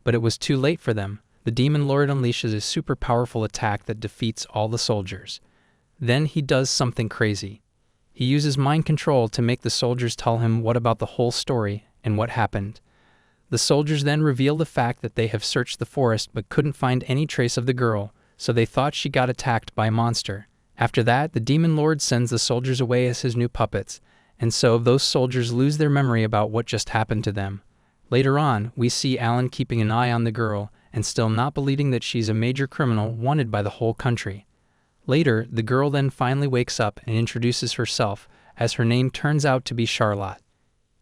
But it was too late for them. The demon lord unleashes a super powerful attack that defeats all the soldiers. Then he does something crazy. He uses mind control to make the soldiers tell him what about the whole story and what happened. The soldiers then reveal the fact that they have searched the forest but couldn't find any trace of the girl, so they thought she got attacked by a monster. After that, the demon lord sends the soldiers away as his new puppets, and so those soldiers lose their memory about what just happened to them. Later on, we see Alan keeping an eye on the girl and still not believing that she's a major criminal wanted by the whole country. Later, the girl then finally wakes up and introduces herself, as her name turns out to be Charlotte.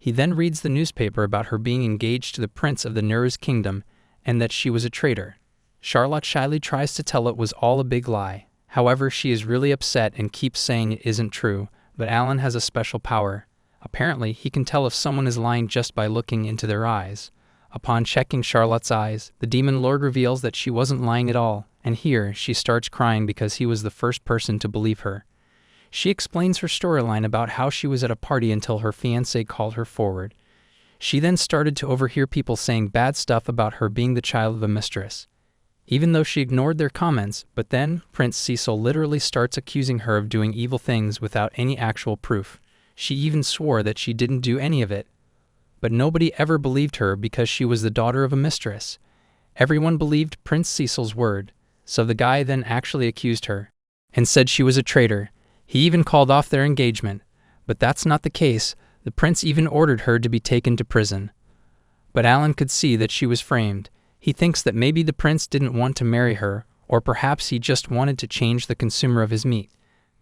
He then reads the newspaper about her being engaged to the prince of the Neru's kingdom and that she was a traitor. Charlotte shyly tries to tell it was all a big lie. However, she is really upset and keeps saying it isn't true, but Alan has a special power. Apparently, he can tell if someone is lying just by looking into their eyes. Upon checking Charlotte's eyes, the demon lord reveals that she wasn't lying at all, and here she starts crying because he was the first person to believe her. She explains her storyline about how she was at a party until her fiancé called her forward. She then started to overhear people saying bad stuff about her being the child of a mistress. Even though she ignored their comments, but then Prince Cecil literally starts accusing her of doing evil things without any actual proof. She even swore that she didn't do any of it. But nobody ever believed her because she was the daughter of a mistress. Everyone believed Prince Cecil's word, so the guy then actually accused her and said she was a traitor. He even called off their engagement, but that's not the case. The prince even ordered her to be taken to prison. But Alan could see that she was framed. He thinks that maybe the prince didn't want to marry her, or perhaps he just wanted to change the consumer of his meat.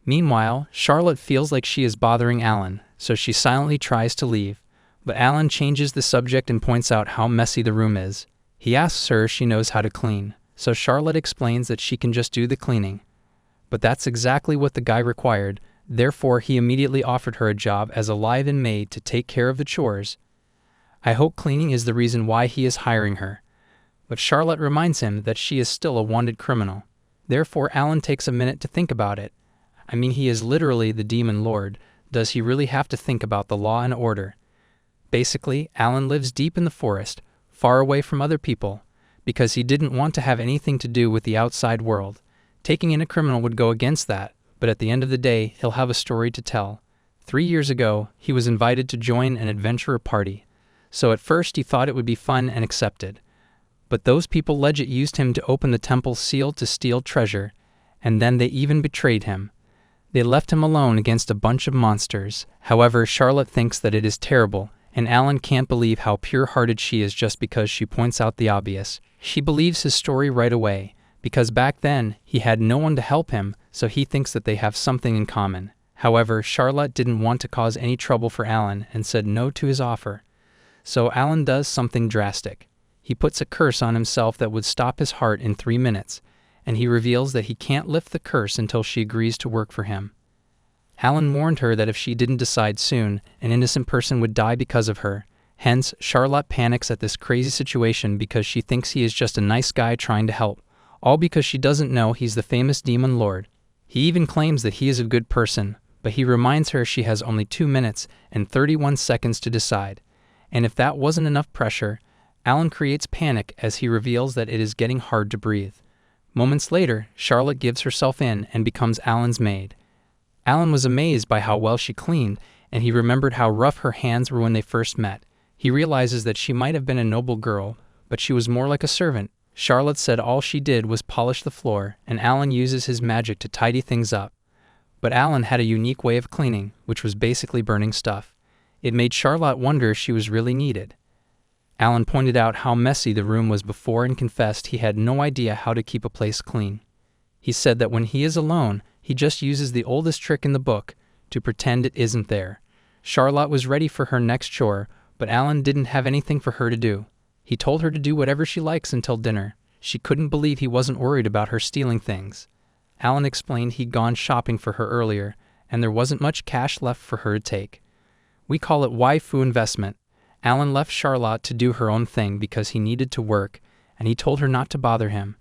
Meanwhile, Charlotte feels like she is bothering Alan, so she silently tries to leave. But Alan changes the subject and points out how messy the room is. He asks her if she knows how to clean, so Charlotte explains that she can just do the cleaning. But that's exactly what the guy required, therefore he immediately offered her a job as a live-in maid to take care of the chores. I hope cleaning is the reason why he is hiring her. But Charlotte reminds him that she is still a wanted criminal. Therefore Alan takes a minute to think about it. I mean, he is literally the demon lord. Does he really have to think about the law and order? Basically, Alan lives deep in the forest, far away from other people, because he didn't want to have anything to do with the outside world. Taking in a criminal would go against that, but at the end of the day, he'll have a story to tell. 3 years ago, he was invited to join an adventurer party. So at first he thought it would be fun and accepted. But those people legit used him to open the temple's seal to steal treasure, and then they even betrayed him. They left him alone against a bunch of monsters. However, Charlotte thinks that it is terrible, and Alan can't believe how pure-hearted she is just because she points out the obvious. She believes his story right away, because back then, he had no one to help him, so he thinks that they have something in common. However, Charlotte didn't want to cause any trouble for Alan and said no to his offer. So Alan does something drastic. He puts a curse on himself that would stop his heart in 3 minutes, and he reveals that he can't lift the curse until she agrees to work for him. Alan warned her that if she didn't decide soon, an innocent person would die because of her. Hence, Charlotte panics at this crazy situation because she thinks he is just a nice guy trying to help, all because she doesn't know he's the famous demon lord. He even claims that he is a good person, but he reminds her she has only 2 minutes and 31 seconds to decide. And if that wasn't enough pressure, Alan creates panic as he reveals that it is getting hard to breathe. Moments later, Charlotte gives herself in and becomes Alan's maid. Alan was amazed by how well she cleaned, and he remembered how rough her hands were when they first met. He realizes that she might have been a noble girl, but she was more like a servant. Charlotte said all she did was polish the floor, and Alan uses his magic to tidy things up. But Alan had a unique way of cleaning, which was basically burning stuff. It made Charlotte wonder if she was really needed. Alan pointed out how messy the room was before and confessed he had no idea how to keep a place clean. He said that when he is alone, he just uses the oldest trick in the book to pretend it isn't there. Charlotte was ready for her next chore, but Alan didn't have anything for her to do. He told her to do whatever she likes until dinner. She couldn't believe he wasn't worried about her stealing things. Alan explained he'd gone shopping for her earlier, and there wasn't much cash left for her to take. We call it waifu investment. Alan left Charlotte to do her own thing because he needed to work, and he told her not to bother him.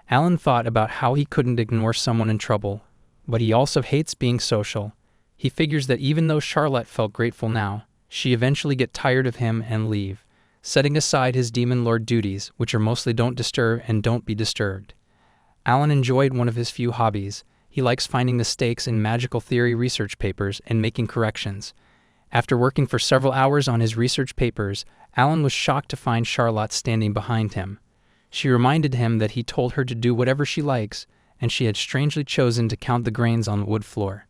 Alan thought about how he couldn't ignore someone in trouble, but he also hates being social. He figures that even though Charlotte felt grateful now, she eventually get tired of him and leave, setting aside his demon lord duties, which are mostly don't disturb and don't be disturbed. Alan enjoyed one of his few hobbies. He likes finding mistakes in magical theory research papers and making corrections. After working for several hours on his research papers, Alan was shocked to find Charlotte standing behind him. She reminded him that he told her to do whatever she likes, and she had strangely chosen to count the grains on the wood floor.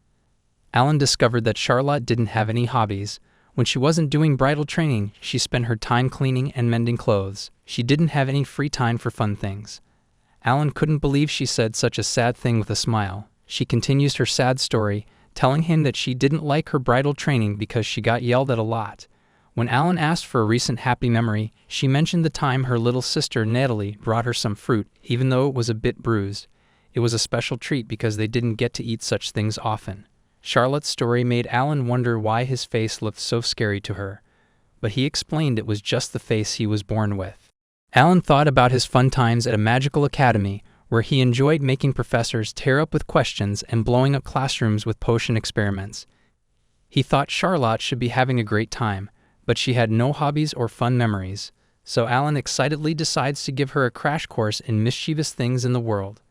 Alan discovered that Charlotte didn't have any hobbies. When she wasn't doing bridal training, she spent her time cleaning and mending clothes. She didn't have any free time for fun things. Alan couldn't believe she said such a sad thing with a smile. She continues her sad story, telling him that she didn't like her bridal training because she got yelled at a lot. When Alan asked for a recent happy memory, she mentioned the time her little sister Natalie brought her some fruit, even though it was a bit bruised. It was a special treat because they didn't get to eat such things often. Charlotte's story made Alan wonder why his face looked so scary to her, but he explained it was just the face he was born with. Alan thought about his fun times at a magical academy, where he enjoyed making professors tear up with questions and blowing up classrooms with potion experiments. He thought Charlotte should be having a great time, but she had no hobbies or fun memories, so Alan excitedly decides to give her a crash course in mischievous things in the world.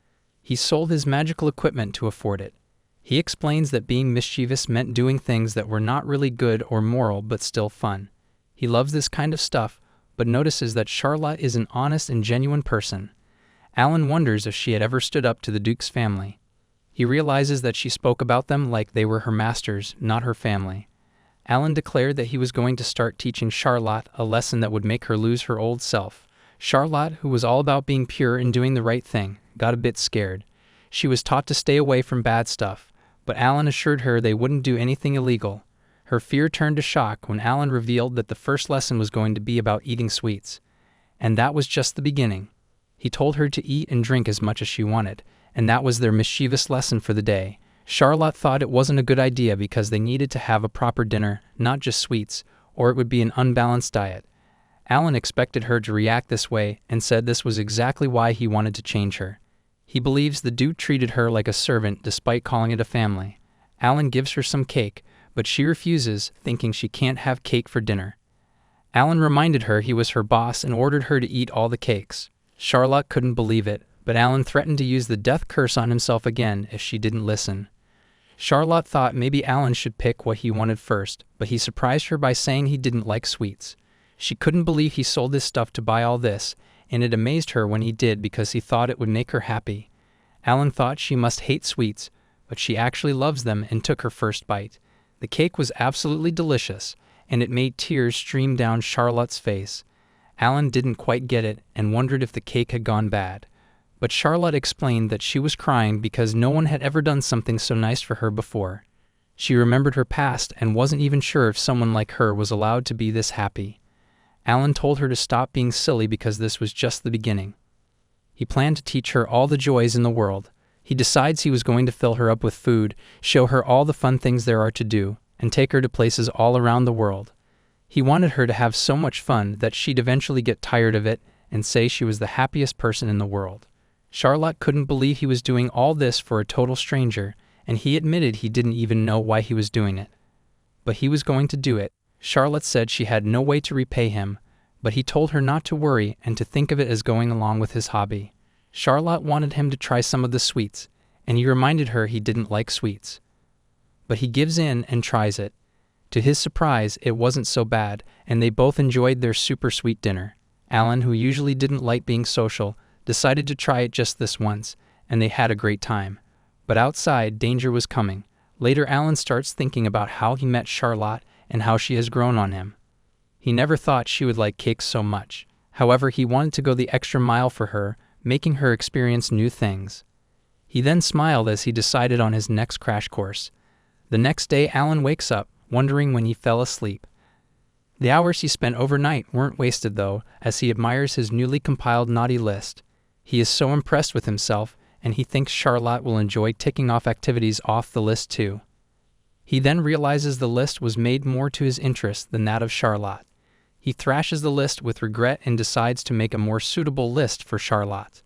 He sold his magical equipment to afford it. He explains that being mischievous meant doing things that were not really good or moral but still fun. He loves this kind of stuff, but notices that Charlotte is an honest and genuine person. Alan wonders if she had ever stood up to the Duke's family. He realizes that she spoke about them like they were her masters, not her family. Alan declared that he was going to start teaching Charlotte a lesson that would make her lose her old self. Charlotte, who was all about being pure and doing the right thing, got a bit scared. She was taught to stay away from bad stuff, but Alan assured her they wouldn't do anything illegal. Her fear turned to shock when Alan revealed that the first lesson was going to be about eating sweets. And that was just the beginning. He told her to eat and drink as much as she wanted, and that was their mischievous lesson for the day. Charlotte thought it wasn't a good idea because they needed to have a proper dinner, not just sweets, or it would be an unbalanced diet. Alan expected her to react this way and said this was exactly why he wanted to change her. He believes the Duke treated her like a servant despite calling it a family. Alan gives her some cake, but she refuses, thinking she can't have cake for dinner. Alan reminded her he was her boss and ordered her to eat all the cakes. Charlotte couldn't believe it, but Alan threatened to use the death curse on himself again if she didn't listen. Charlotte thought maybe Alan should pick what he wanted first, but he surprised her by saying he didn't like sweets. She couldn't believe he sold his stuff to buy all this, and it amazed her when he did because he thought it would make her happy. Alan thought she must hate sweets, but she actually loves them and took her first bite. The cake was absolutely delicious, and it made tears stream down Charlotte's face. Alan didn't quite get it and wondered if the cake had gone bad. But Charlotte explained that she was crying because no one had ever done something so nice for her before. She remembered her past and wasn't even sure if someone like her was allowed to be this happy. Alan told her to stop being silly because this was just the beginning. He planned to teach her all the joys in the world. He decides he was going to fill her up with food, show her all the fun things there are to do, and take her to places all around the world. He wanted her to have so much fun that she'd eventually get tired of it and say she was the happiest person in the world. Charlotte couldn't believe he was doing all this for a total stranger, and he admitted he didn't even know why he was doing it. But he was going to do it. Charlotte said she had no way to repay him, but he told her not to worry and to think of it as going along with his hobby. Charlotte wanted him to try some of the sweets, and he reminded her he didn't like sweets. But he gives in and tries it. To his surprise, it wasn't so bad, and they both enjoyed their super sweet dinner. Alan, who usually didn't like being social, decided to try it just this once, and they had a great time. But outside, danger was coming. Later, Alan starts thinking about how he met Charlotte and how she has grown on him. He never thought she would like cakes so much. However, he wanted to go the extra mile for her, making her experience new things. He then smiled as he decided on his next crash course. The next day, Alan wakes up, wondering when he fell asleep. The hours he spent overnight weren't wasted, though, as he admires his newly compiled naughty list. He is so impressed with himself, and he thinks Charlotte will enjoy ticking off activities off the list too. He then realizes the list was made more to his interest than that of Charlotte. He thrashes the list with regret and decides to make a more suitable list for Charlotte.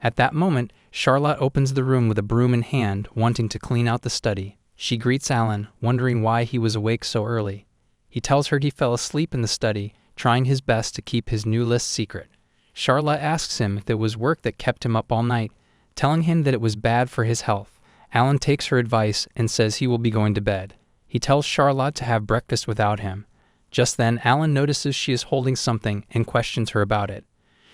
At that moment, Charlotte opens the room with a broom in hand, wanting to clean out the study. She greets Alan, wondering why he was awake so early. He tells her he fell asleep in the study, trying his best to keep his new list secret. Charlotte asks him if it was work that kept him up all night, telling him that it was bad for his health. Alan takes her advice and says he will be going to bed. He tells Charlotte to have breakfast without him. Just then, Alan notices she is holding something and questions her about it.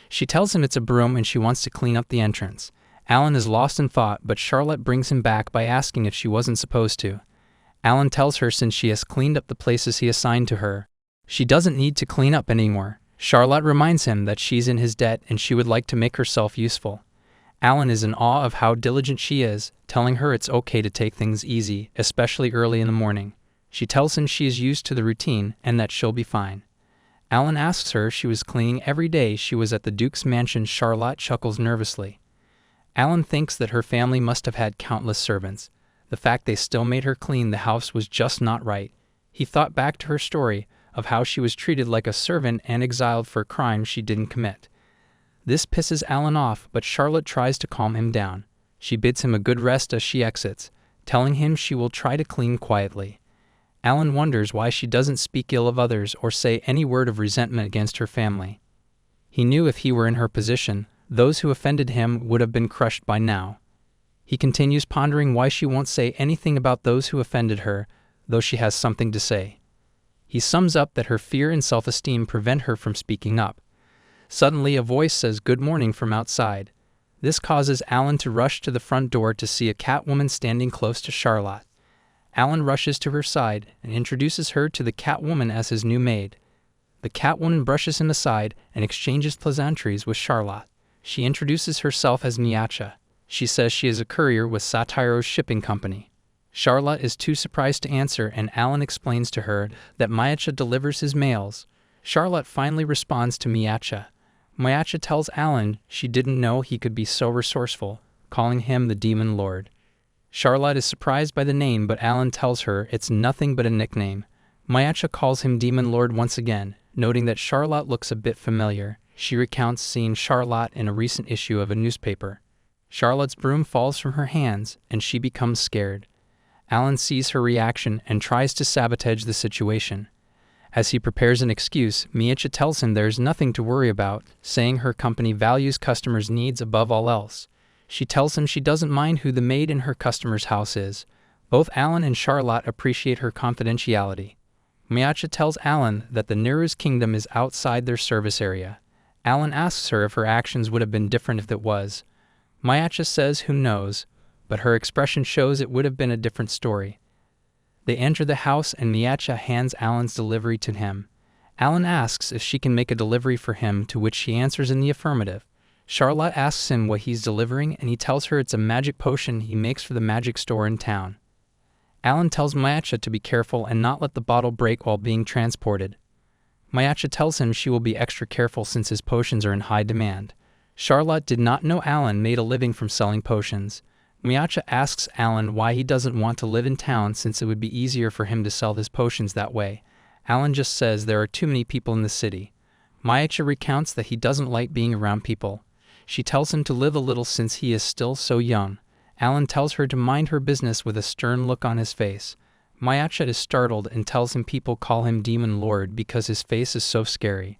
She tells him it's a broom and she wants to clean up the entrance. Alan is lost in thought, but Charlotte brings him back by asking if she wasn't supposed to. Alan tells her since she has cleaned up the places he assigned to her, she doesn't need to clean up anymore. Charlotte reminds him that she's in his debt and she would like to make herself useful. Alan is in awe of how diligent she is, telling her it's okay to take things easy, especially early in the morning. She tells him she is used to the routine and that she'll be fine. Alan asks her if she was cleaning every day she was at the Duke's mansion. Charlotte chuckles nervously. Alan thinks that her family must have had countless servants. The fact they still made her clean the house was just not right. He thought back to her story of how she was treated like a servant and exiled for a crime she didn't commit. This pisses Alan off, but Charlotte tries to calm him down. She bids him a good rest as she exits, telling him she will try to clean quietly. Alan wonders why she doesn't speak ill of others or say any word of resentment against her family. He knew if he were in her position, those who offended him would have been crushed by now. He continues pondering why she won't say anything about those who offended her, though she has something to say. He sums up that her fear and self-esteem prevent her from speaking up. Suddenly, a voice says good morning from outside. This causes Alan to rush to the front door to see a Catwoman standing close to Charlotte. Alan rushes to her side and introduces her to the Catwoman as his new maid. The Catwoman brushes him aside and exchanges pleasantries with Charlotte. She introduces herself as Miacha. She says she is a courier with Satiro's shipping company. Charlotte is too surprised to answer, and Alan explains to her that Miacha delivers his mails. Charlotte finally responds to Miacha. Miacha tells Alan she didn't know he could be so resourceful, calling him the Demon Lord. Charlotte is surprised by the name, but Alan tells her it's nothing but a nickname. Miacha calls him Demon Lord once again, noting that Charlotte looks a bit familiar. She recounts seeing Charlotte in a recent issue of a newspaper. Charlotte's broom falls from her hands, and she becomes scared. Alan sees her reaction and tries to sabotage the situation. As he prepares an excuse, Miacha tells him there's nothing to worry about, saying her company values customers' needs above all else. She tells him she doesn't mind who the maid in her customer's house is. Both Alan and Charlotte appreciate her confidentiality. Miacha tells Alan that the Neru's kingdom is outside their service area. Alan asks her if her actions would have been different if it was. Miacha says who knows, but her expression shows it would have been a different story. They enter the house and Miacha hands Alan's delivery to him. Alan asks if she can make a delivery for him, to which she answers in the affirmative. Charlotte asks him what he's delivering, and he tells her it's a magic potion he makes for the magic store in town. Alan tells Miacha to be careful and not let the bottle break while being transported. Miacha tells him she will be extra careful since his potions are in high demand. Charlotte did not know Alan made a living from selling potions. Miacha asks Alan why he doesn't want to live in town since it would be easier for him to sell his potions that way. Alan just says there are too many people in the city. Miacha recounts that he doesn't like being around people. She tells him to live a little since he is still so young. Alan tells her to mind her business with a stern look on his face. Miacha is startled and tells him people call him Demon Lord because his face is so scary.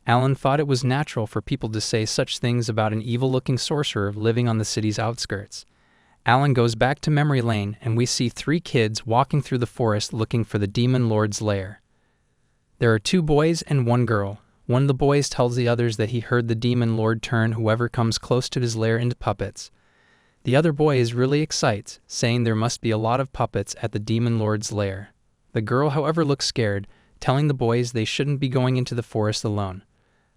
Alan thought it was natural for people to say such things about an evil-looking sorcerer living on the city's outskirts. Alan goes back to memory lane and we see 3 kids walking through the forest looking for the Demon Lord's lair. There are 2 boys and 1 girl. One of the boys tells the others that he heard the Demon Lord turn whoever comes close to his lair into puppets. The other boy is really excited, saying there must be a lot of puppets at the Demon Lord's lair. The girl, however, looks scared, telling the boys they shouldn't be going into the forest alone.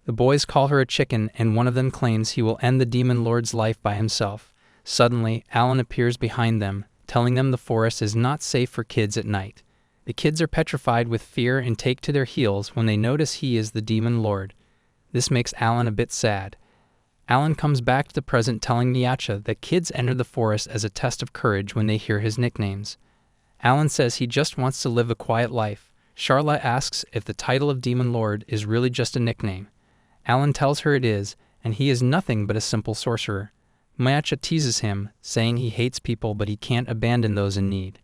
The boys call her a chicken, and one of them claims he will end the Demon Lord's life by himself. Suddenly, Alan appears behind them, telling them the forest is not safe for kids at night. The kids are petrified with fear and take to their heels when they notice he is the Demon Lord. This makes Alan a bit sad. Alan comes back to the present, telling Miacha that kids enter the forest as a test of courage when they hear his nicknames. Alan says he just wants to live a quiet life. Charlotte asks if the title of Demon Lord is really just a nickname. Alan tells her it is, and he is nothing but a simple sorcerer. Miacha teases him, saying he hates people but he can't abandon those in need.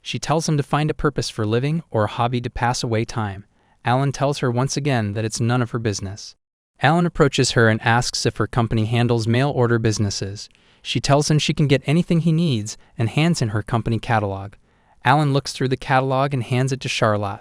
She tells him to find a purpose for living or a hobby to pass away time. Alan tells her once again that it's none of her business. Alan approaches her and asks if her company handles mail-order businesses. She tells him she can get anything he needs and hands him her company catalog. Alan looks through the catalog and hands it to Charlotte,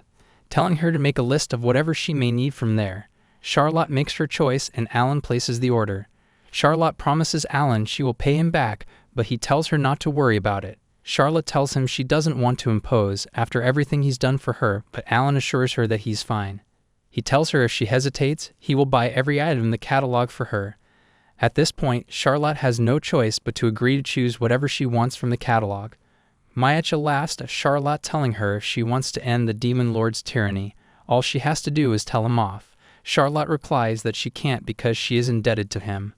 telling her to make a list of whatever she may need from there. Charlotte makes her choice and Alan places the order. Charlotte promises Alan she will pay him back, but he tells her not to worry about it. Charlotte tells him she doesn't want to impose after everything he's done for her, but Alan assures her that he's fine. He tells her if she hesitates, he will buy every item in the catalog for her. At this point, Charlotte has no choice but to agree to choose whatever she wants from the catalog. Mayacha laughs at Charlotte, telling her if she wants to end the demon lord's tyranny, all she has to do is tell him off. Charlotte replies that she can't because she is indebted to him.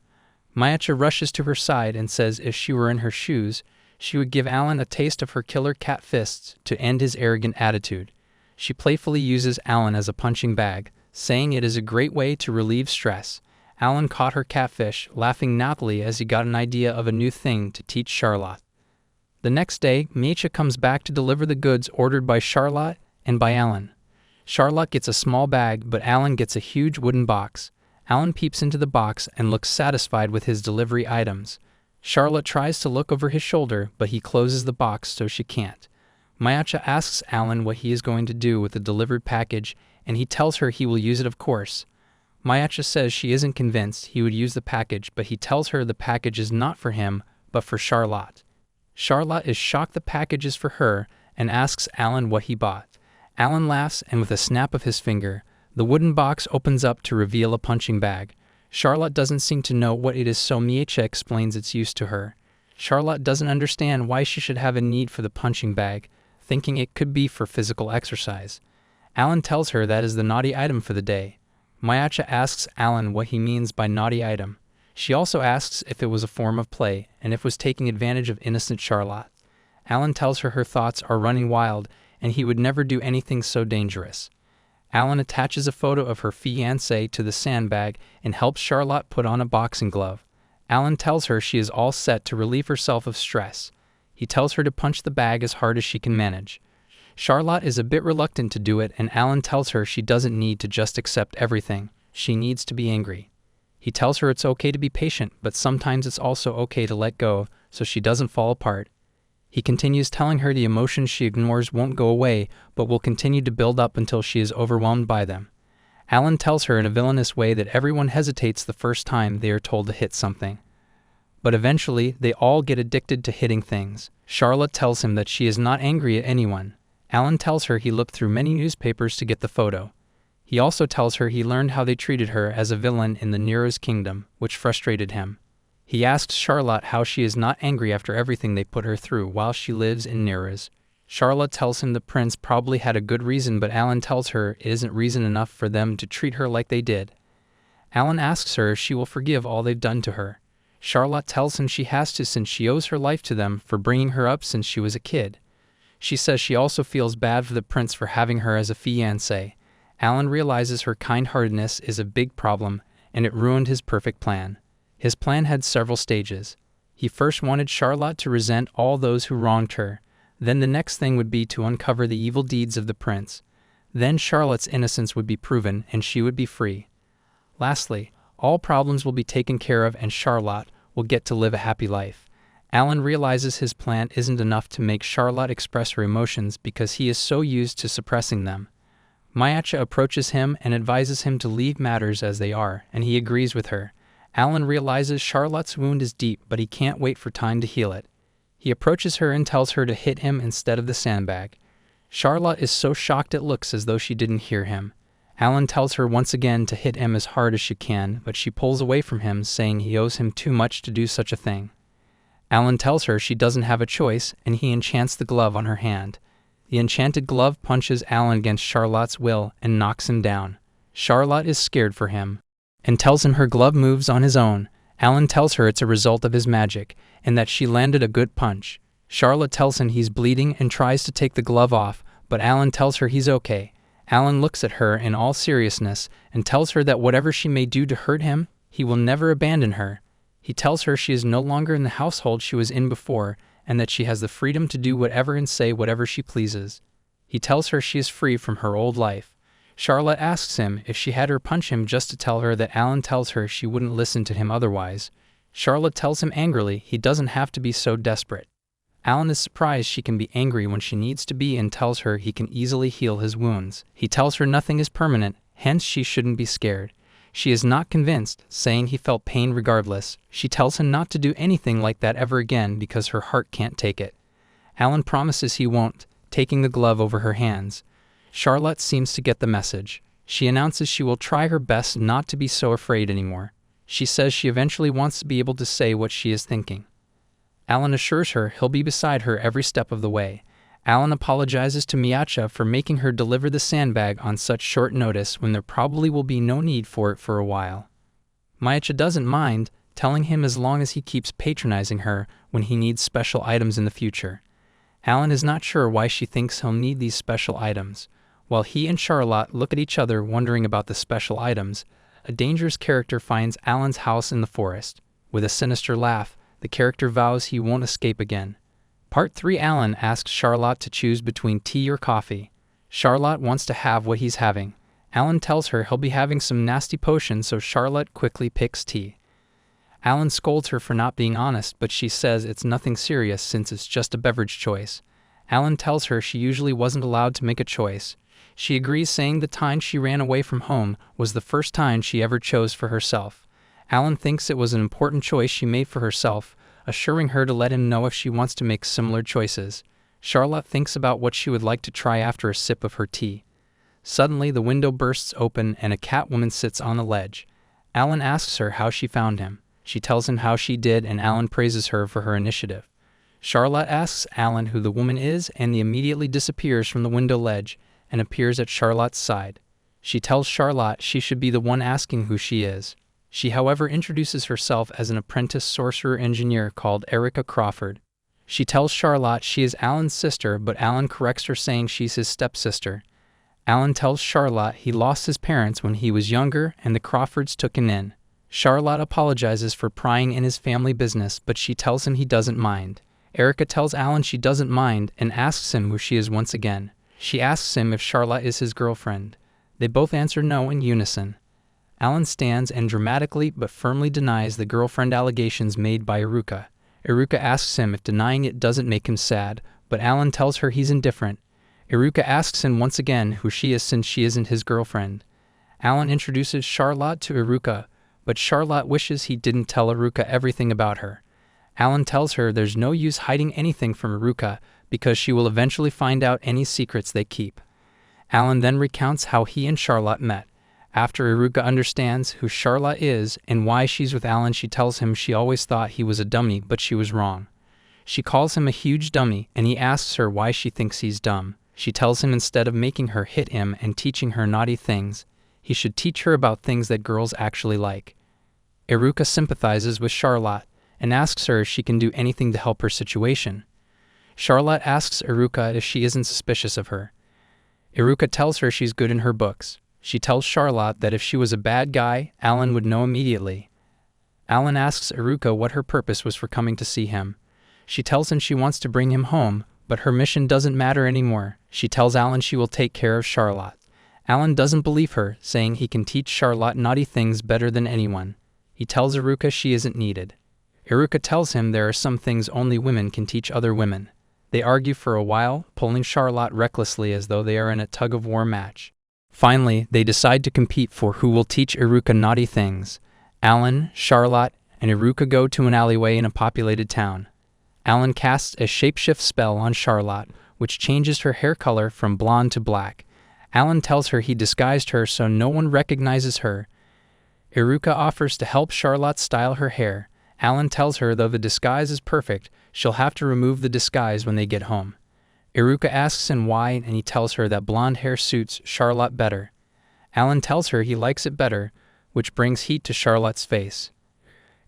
Mayacha rushes to her side and says if she were in her shoes, she would give Alan a taste of her killer cat fists to end his arrogant attitude. She playfully uses Alan as a punching bag, saying it is a great way to relieve stress. Alan caught her catfish, laughing naughtily as he got an idea of a new thing to teach Charlotte. The next day, Mayacha comes back to deliver the goods ordered by Charlotte and by Alan. Charlotte gets a small bag, but Alan gets a huge wooden box. Alan peeps into the box and looks satisfied with his delivery items. Charlotte tries to look over his shoulder, but he closes the box so she can't. Mayacha asks Alan what he is going to do with the delivered package, and he tells her he will use it, of course. Mayacha says she isn't convinced he would use the package, but he tells her the package is not for him, but for Charlotte. Charlotte is shocked the package is for her and asks Alan what he bought. Alan laughs, and with a snap of his finger, the wooden box opens up to reveal a punching bag. Charlotte doesn't seem to know what it is, so Mayacha explains its use to her. Charlotte doesn't understand why she should have a need for the punching bag, thinking it could be for physical exercise. Alan tells her that is the naughty item for the day. Mayacha asks Alan what he means by naughty item. She also asks if it was a form of play, and if was taking advantage of innocent Charlotte. Alan tells her thoughts are running wild, and he would never do anything so dangerous. Alan attaches a photo of her fiancé to the sandbag and helps Charlotte put on a boxing glove. Alan tells her she is all set to relieve herself of stress. He tells her to punch the bag as hard as she can manage. Charlotte is a bit reluctant to do it, and Alan tells her she doesn't need to just accept everything. She needs to be angry. He tells her it's okay to be patient, but sometimes it's also okay to let go so she doesn't fall apart. He continues telling her the emotions she ignores won't go away, but will continue to build up until she is overwhelmed by them. Alan tells her in a villainous way that everyone hesitates the first time they are told to hit something. But eventually, they all get addicted to hitting things. Charlotte tells him that she is not angry at anyone. Alan tells her he looked through many newspapers to get the photo. He also tells her he learned how they treated her as a villain in the Nero's kingdom, which frustrated him. He asks Charlotte how she is not angry after everything they put her through while she lives in Nero's. Charlotte tells him the prince probably had a good reason, but Alan tells her it isn't reason enough for them to treat her like they did. Alan asks her if she will forgive all they've done to her. Charlotte tells him she has to, since she owes her life to them for bringing her up since she was a kid. She says she also feels bad for the prince for having her as a fiancé. Alan realizes her kind-heartedness is a big problem, and it ruined his perfect plan. His plan had several stages. He first wanted Charlotte to resent all those who wronged her. Then the next thing would be to uncover the evil deeds of the prince. Then Charlotte's innocence would be proven, and she would be free. Lastly, all problems will be taken care of, and Charlotte will get to live a happy life. Alan realizes his plan isn't enough to make Charlotte express her emotions because he is so used to suppressing them. Mayacha approaches him and advises him to leave matters as they are, and he agrees with her. Alan realizes Charlotte's wound is deep, but he can't wait for time to heal it. He approaches her and tells her to hit him instead of the sandbag. Charlotte is so shocked it looks as though she didn't hear him. Alan tells her once again to hit him as hard as she can, but she pulls away from him, saying he owes him too much to do such a thing. Alan tells her she doesn't have a choice, and he enchants the glove on her hand. The enchanted glove punches Alan against Charlotte's will and knocks him down. Charlotte is scared for him and tells him her glove moves on his own. Alan tells her it's a result of his magic, and that she landed a good punch. Charlotte tells him he's bleeding and tries to take the glove off, but Alan tells her he's okay. Alan looks at her in all seriousness and tells her that whatever she may do to hurt him, he will never abandon her. He tells her she is no longer in the household she was in before, and that she has the freedom to do whatever and say whatever she pleases. He tells her she is free from her old life. Charlotte asks him if she had her punch him just to tell her that Alan tells her she wouldn't listen to him otherwise. Charlotte tells him angrily he doesn't have to be so desperate. Alan is surprised she can be angry when she needs to be and tells her he can easily heal his wounds. He tells her nothing is permanent, hence she shouldn't be scared. She is not convinced, saying he felt pain regardless. She tells him not to do anything like that ever again because her heart can't take it. Alan promises he won't, taking the glove over her hands. Charlotte seems to get the message. She announces she will try her best not to be so afraid anymore. She says she eventually wants to be able to say what she is thinking. Alan assures her he'll be beside her every step of the way. Alan apologizes to Miacha for making her deliver the sandbag on such short notice when there probably will be no need for it for a while. Miacha doesn't mind, telling him as long as he keeps patronizing her when he needs special items in the future. Alan is not sure why she thinks he'll need these special items. While he and Charlotte look at each other wondering about the special items, a dangerous character finds Alan's house in the forest. With a sinister laugh, the character vows he won't escape again. Part 3. Alan asks Charlotte to choose between tea or coffee. Charlotte wants to have what he's having. Alan tells her he'll be having some nasty potion, so Charlotte quickly picks tea. Alan scolds her for not being honest, but she says it's nothing serious since it's just a beverage choice. Alan tells her she usually wasn't allowed to make a choice. She agrees, saying the time she ran away from home was the first time she ever chose for herself. Alan thinks it was an important choice she made for herself, assuring her to let him know if she wants to make similar choices. Charlotte thinks about what she would like to try after a sip of her tea. Suddenly, the window bursts open and a Catwoman sits on the ledge. Alan asks her how she found him. She tells him how she did, and Alan praises her for her initiative. Charlotte asks Alan who the woman is, and he immediately disappears from the window ledge and appears at Charlotte's side. She tells Charlotte she should be the one asking who she is. She, however, introduces herself as an apprentice sorcerer engineer called Erica Crawford. She tells Charlotte she is Alan's sister, but Alan corrects her, saying she's his stepsister. Alan tells Charlotte he lost his parents when he was younger and the Crawfords took him in. Charlotte apologizes for prying in his family business, but she tells him he doesn't mind. Erica tells Alan she doesn't mind and asks him who she is once again. She asks him if Charlotte is his girlfriend. They both answer no in unison. Alan stands and dramatically but firmly denies the girlfriend allegations made by Iruka. Iruka asks him if denying it doesn't make him sad, but Alan tells her he's indifferent. Iruka asks him once again who she is since she isn't his girlfriend. Alan introduces Charlotte to Iruka, but Charlotte wishes he didn't tell Iruka everything about her. Alan tells her there's no use hiding anything from Iruka because she will eventually find out any secrets they keep. Alan then recounts how he and Charlotte met. After Iruka understands who Charlotte is and why she's with Alan, she tells him she always thought he was a dummy, but she was wrong. She calls him a huge dummy, and he asks her why she thinks he's dumb. She tells him instead of making her hit him and teaching her naughty things, he should teach her about things that girls actually like. Iruka sympathizes with Charlotte and asks her if she can do anything to help her situation. Charlotte asks Iruka if she isn't suspicious of her. Iruka tells her she's good in her books. She tells Charlotte that if she was a bad guy, Alan would know immediately. Alan asks Iruka what her purpose was for coming to see him. She tells him she wants to bring him home, but her mission doesn't matter anymore. She tells Alan she will take care of Charlotte. Alan doesn't believe her, saying he can teach Charlotte naughty things better than anyone. He tells Iruka she isn't needed. Iruka tells him there are some things only women can teach other women. They argue for a while, pulling Charlotte recklessly as though they are in a tug-of-war match. Finally, they decide to compete for who will teach Iruka naughty things. Alan, Charlotte, and Iruka go to an alleyway in a populated town. Alan casts a shapeshift spell on Charlotte, which changes her hair color from blonde to black. Alan tells her he disguised her so no one recognizes her. Iruka offers to help Charlotte style her hair. Alan tells her though the disguise is perfect, she'll have to remove the disguise when they get home. Iruka asks him why, and he tells her that blonde hair suits Charlotte better. Alan tells her he likes it better, which brings heat to Charlotte's face.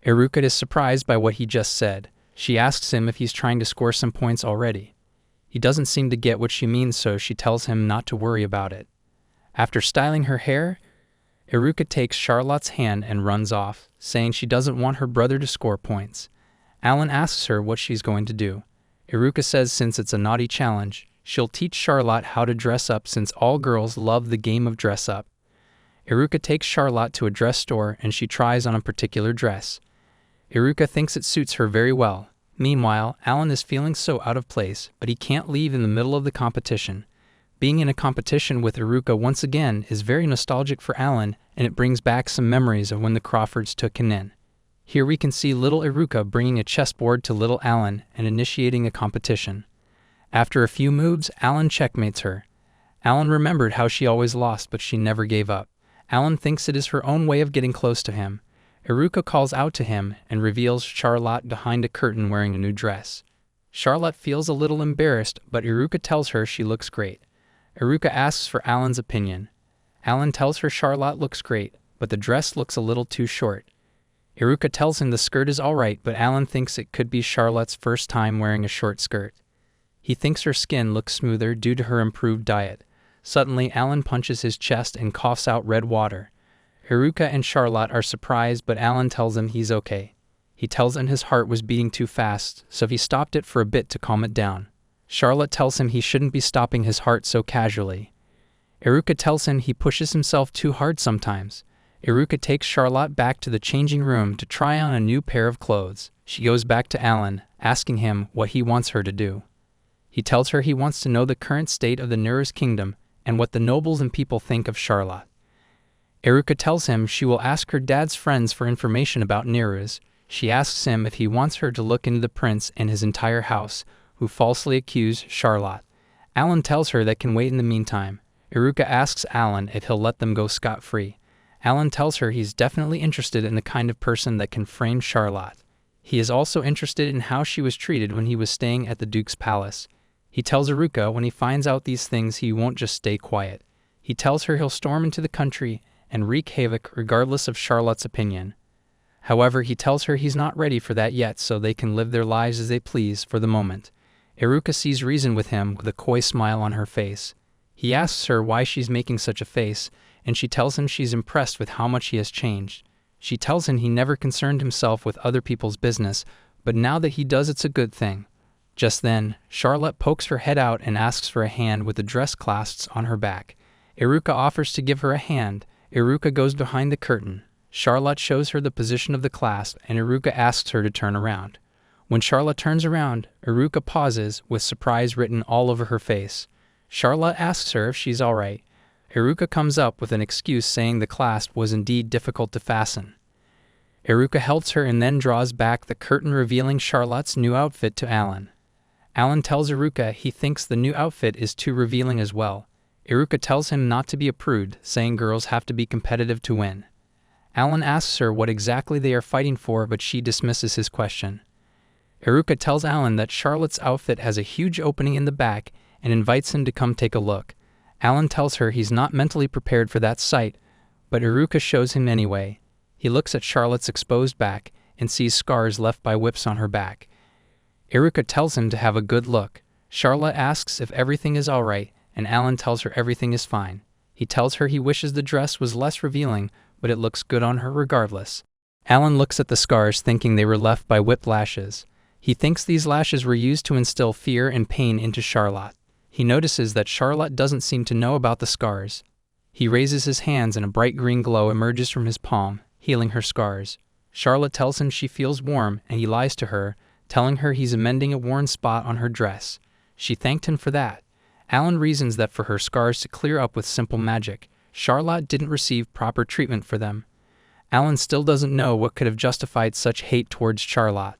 Iruka is surprised by what he just said. She asks him if he's trying to score some points already. He doesn't seem to get what she means, so she tells him not to worry about it. After styling her hair, Iruka takes Charlotte's hand and runs off, saying she doesn't want her brother to score points. Alan asks her what she's going to do. Iruka says since it's a naughty challenge, she'll teach Charlotte how to dress up since all girls love the game of dress up. Iruka takes Charlotte to a dress store and she tries on a particular dress. Iruka thinks it suits her very well. Meanwhile, Alan is feeling so out of place, but he can't leave in the middle of the competition. Being in a competition with Iruka once again is very nostalgic for Alan, and it brings back some memories of when the Crawfords took him in. Here we can see little Iruka bringing a chessboard to little Alan and initiating a competition. After a few moves, Alan checkmates her. Alan remembered how she always lost, but she never gave up. Alan thinks it is her own way of getting close to him. Iruka calls out to him and reveals Charlotte behind a curtain wearing a new dress. Charlotte feels a little embarrassed, but Iruka tells her she looks great. Iruka asks for Alan's opinion. Alan tells her Charlotte looks great, but the dress looks a little too short. Iruka tells him the skirt is alright, but Alan thinks it could be Charlotte's first time wearing a short skirt. He thinks her skin looks smoother due to her improved diet. Suddenly, Alan punches his chest and coughs out red water. Iruka and Charlotte are surprised, but Alan tells him he's okay. He tells him his heart was beating too fast, so he stopped it for a bit to calm it down. Charlotte tells him he shouldn't be stopping his heart so casually. Iruka tells him he pushes himself too hard sometimes. Iruka takes Charlotte back to the changing room to try on a new pair of clothes. She goes back to Alan, asking him what he wants her to do. He tells her he wants to know the current state of the nearest kingdom and what the nobles and people think of Charlotte. Iruka tells him she will ask her dad's friends for information about Nereus. She asks him if he wants her to look into the prince and his entire house, who falsely accuse Charlotte. Alan tells her that can wait in the meantime. Iruka asks Alan if he'll let them go scot-free. Alan tells her he's definitely interested in the kind of person that can frame Charlotte. He is also interested in how she was treated when he was staying at the Duke's palace. He tells Iruka when he finds out these things he won't just stay quiet. He tells her he'll storm into the country and wreak havoc regardless of Charlotte's opinion. However, he tells her he's not ready for that yet, so they can live their lives as they please for the moment. Iruka sees reason with him with a coy smile on her face. He asks her why she's making such a face, and she tells him she's impressed with how much he has changed. She tells him he never concerned himself with other people's business, but now that he does, it's a good thing. Just then, Charlotte pokes her head out and asks for a hand with the dress clasped on her back. Iruka offers to give her a hand. Iruka goes behind the curtain. Charlotte shows her the position of the clasp, and Iruka asks her to turn around. When Charlotte turns around, Iruka pauses, with surprise written all over her face. Charlotte asks her if she's alright. Iruka comes up with an excuse saying the clasp was indeed difficult to fasten. Iruka helps her and then draws back the curtain, revealing Charlotte's new outfit to Alan. Alan tells Iruka he thinks the new outfit is too revealing as well. Iruka tells him not to be a prude, saying girls have to be competitive to win. Alan asks her what exactly they are fighting for, but she dismisses his question. Iruka tells Alan that Charlotte's outfit has a huge opening in the back and invites him to come take a look. Alan tells her he's not mentally prepared for that sight, but Iruka shows him anyway. He looks at Charlotte's exposed back and sees scars left by whips on her back. Iruka tells him to have a good look. Charlotte asks if everything is alright, and Alan tells her everything is fine. He tells her he wishes the dress was less revealing, but it looks good on her regardless. Alan looks at the scars, thinking they were left by whip lashes. He thinks these lashes were used to instill fear and pain into Charlotte. He notices that Charlotte doesn't seem to know about the scars. He raises his hands and a bright green glow emerges from his palm, healing her scars. Charlotte tells him she feels warm, and he lies to her, telling her he's amending a worn spot on her dress. She thanked him for that. Alan reasons that for her scars to clear up with simple magic, Charlotte didn't receive proper treatment for them. Alan still doesn't know what could have justified such hate towards Charlotte.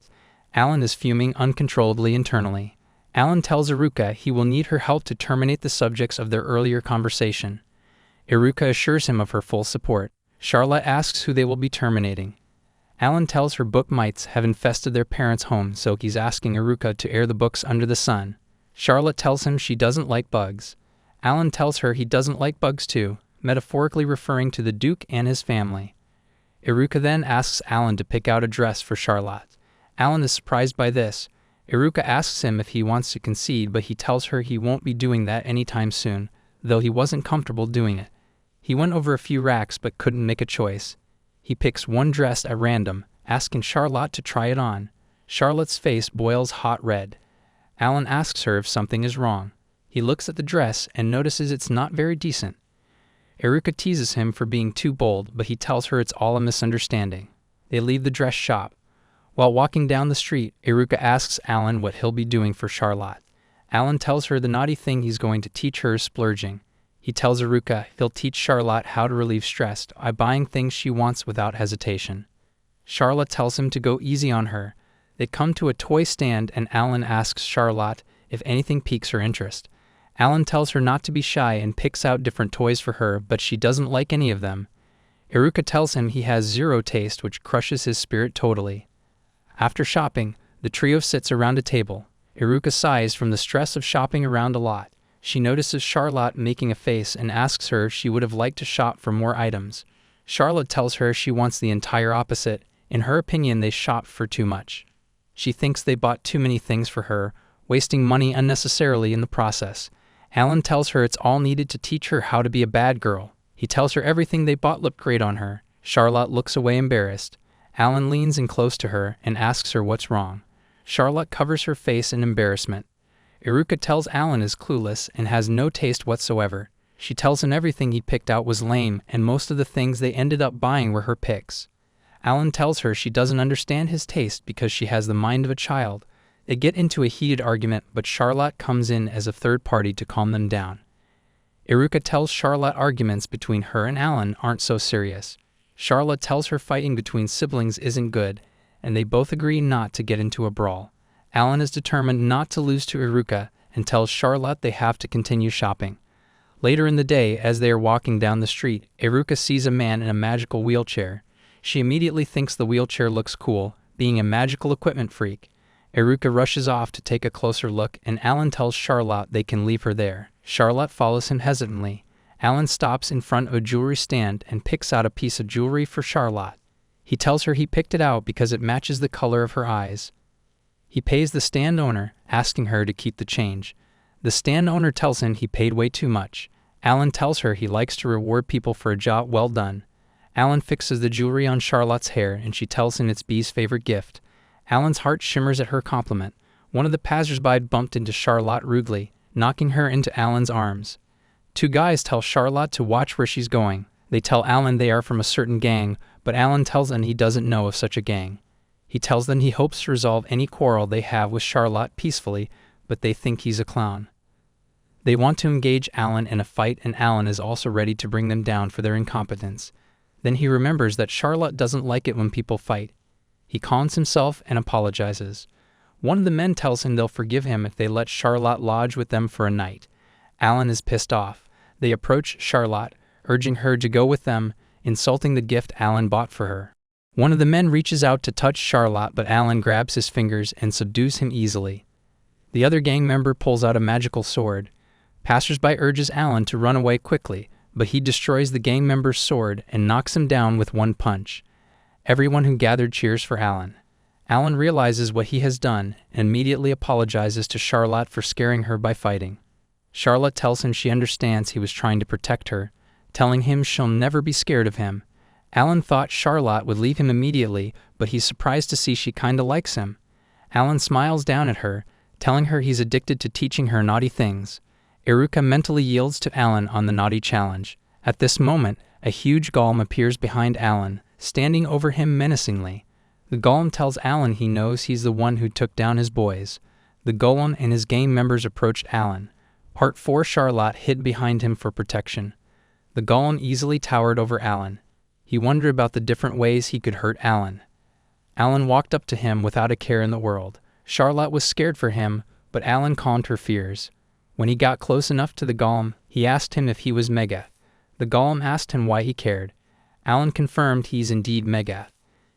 Alan is fuming uncontrollably internally. Alan tells Iruka he will need her help to terminate the subjects of their earlier conversation. Iruka assures him of her full support. Charlotte asks who they will be terminating. Alan tells her book mites have infested their parents' home, so he's asking Iruka to air the books under the sun. Charlotte tells him she doesn't like bugs. Alan tells her he doesn't like bugs too, metaphorically referring to the Duke and his family. Iruka then asks Alan to pick out a dress for Charlotte. Alan is surprised by this. Iruka asks him if he wants to concede, but he tells her he won't be doing that anytime soon, though he wasn't comfortable doing it. He went over a few racks but couldn't make a choice. He picks one dress at random, asking Charlotte to try it on. Charlotte's face boils hot red. Alan asks her if something is wrong. He looks at the dress and notices it's not very decent. Iruka teases him for being too bold, but he tells her it's all a misunderstanding. They leave the dress shop. While walking down the street, Iruka asks Alan what he'll be doing for Charlotte. Alan tells her the naughty thing he's going to teach her is splurging. He tells Iruka he'll teach Charlotte how to relieve stress by buying things she wants without hesitation. Charlotte tells him to go easy on her. They come to a toy stand and Alan asks Charlotte if anything piques her interest. Alan tells her not to be shy and picks out different toys for her, but she doesn't like any of them. Iruka tells him he has zero taste, which crushes his spirit totally. After shopping, the trio sits around a table. Iruka sighs from the stress of shopping around a lot. She notices Charlotte making a face and asks her if she would have liked to shop for more items. Charlotte tells her she wants the entire opposite. In her opinion, they shopped for too much. She thinks they bought too many things for her, wasting money unnecessarily in the process. Alan tells her it's all needed to teach her how to be a bad girl. He tells her everything they bought looked great on her. Charlotte looks away embarrassed. Alan leans in close to her and asks her what's wrong. Charlotte covers her face in embarrassment. Iruka tells Alan is clueless and has no taste whatsoever. She tells him everything he picked out was lame and most of the things they ended up buying were her picks. Alan tells her she doesn't understand his taste because she has the mind of a child. They get into a heated argument, but Charlotte comes in as a third party to calm them down. Iruka tells Charlotte arguments between her and Alan aren't so serious. Charlotte tells her fighting between siblings isn't good, and they both agree not to get into a brawl. Alan is determined not to lose to Iruka and tells Charlotte they have to continue shopping. Later in the day, as they are walking down the street, Iruka sees a man in a magical wheelchair. She immediately thinks the wheelchair looks cool, being a magical equipment freak. Iruka rushes off to take a closer look, and Alan tells Charlotte they can leave her there. Charlotte follows him hesitantly. Alan stops in front of a jewelry stand and picks out a piece of jewelry for Charlotte. He tells her he picked it out because it matches the color of her eyes. He pays the stand owner, asking her to keep the change. The stand owner tells him he paid way too much. Alan tells her he likes to reward people for a job well done. Alan fixes the jewelry on Charlotte's hair, and she tells him it's Bee's favorite gift. Alan's heart shimmers at her compliment. One of the passersby bumped into Charlotte rudely, knocking her into Alan's arms. Two guys tell Charlotte to watch where she's going. They tell Alan they are from a certain gang, but Alan tells them he doesn't know of such a gang. He tells them he hopes to resolve any quarrel they have with Charlotte peacefully, but they think he's a clown. They want to engage Alan in a fight, and Alan is also ready to bring them down for their incompetence. Then he remembers that Charlotte doesn't like it when people fight. He calms himself and apologizes. One of the men tells him they'll forgive him if they let Charlotte lodge with them for a night. Alan is pissed off. They approach Charlotte, urging her to go with them, insulting the gift Alan bought for her. One of the men reaches out to touch Charlotte, but Alan grabs his fingers and subdues him easily. The other gang member pulls out a magical sword. Passersby urges Alan to run away quickly, but he destroys the gang member's sword and knocks him down with one punch. Everyone who gathered cheers for Alan. Alan realizes what he has done and immediately apologizes to Charlotte for scaring her by fighting. Charlotte tells him she understands he was trying to protect her, telling him she'll never be scared of him. Alan thought Charlotte would leave him immediately, but he's surprised to see she kinda likes him. Alan smiles down at her, telling her he's addicted to teaching her naughty things. Iruka mentally yields to Alan on the naughty challenge. At this moment, a huge golem appears behind Alan, standing over him menacingly. The golem tells Alan he knows he's the one who took down his boys. The golem and his gang members approached Alan. Part 4 Charlotte hid behind him for protection. The golem easily towered over Alan. He wondered about the different ways he could hurt Alan. Alan walked up to him without a care in the world. Charlotte was scared for him, but Alan calmed her fears. When he got close enough to the golem, he asked him if he was Megath. The golem asked him why he cared. Alan confirmed he's indeed Megath.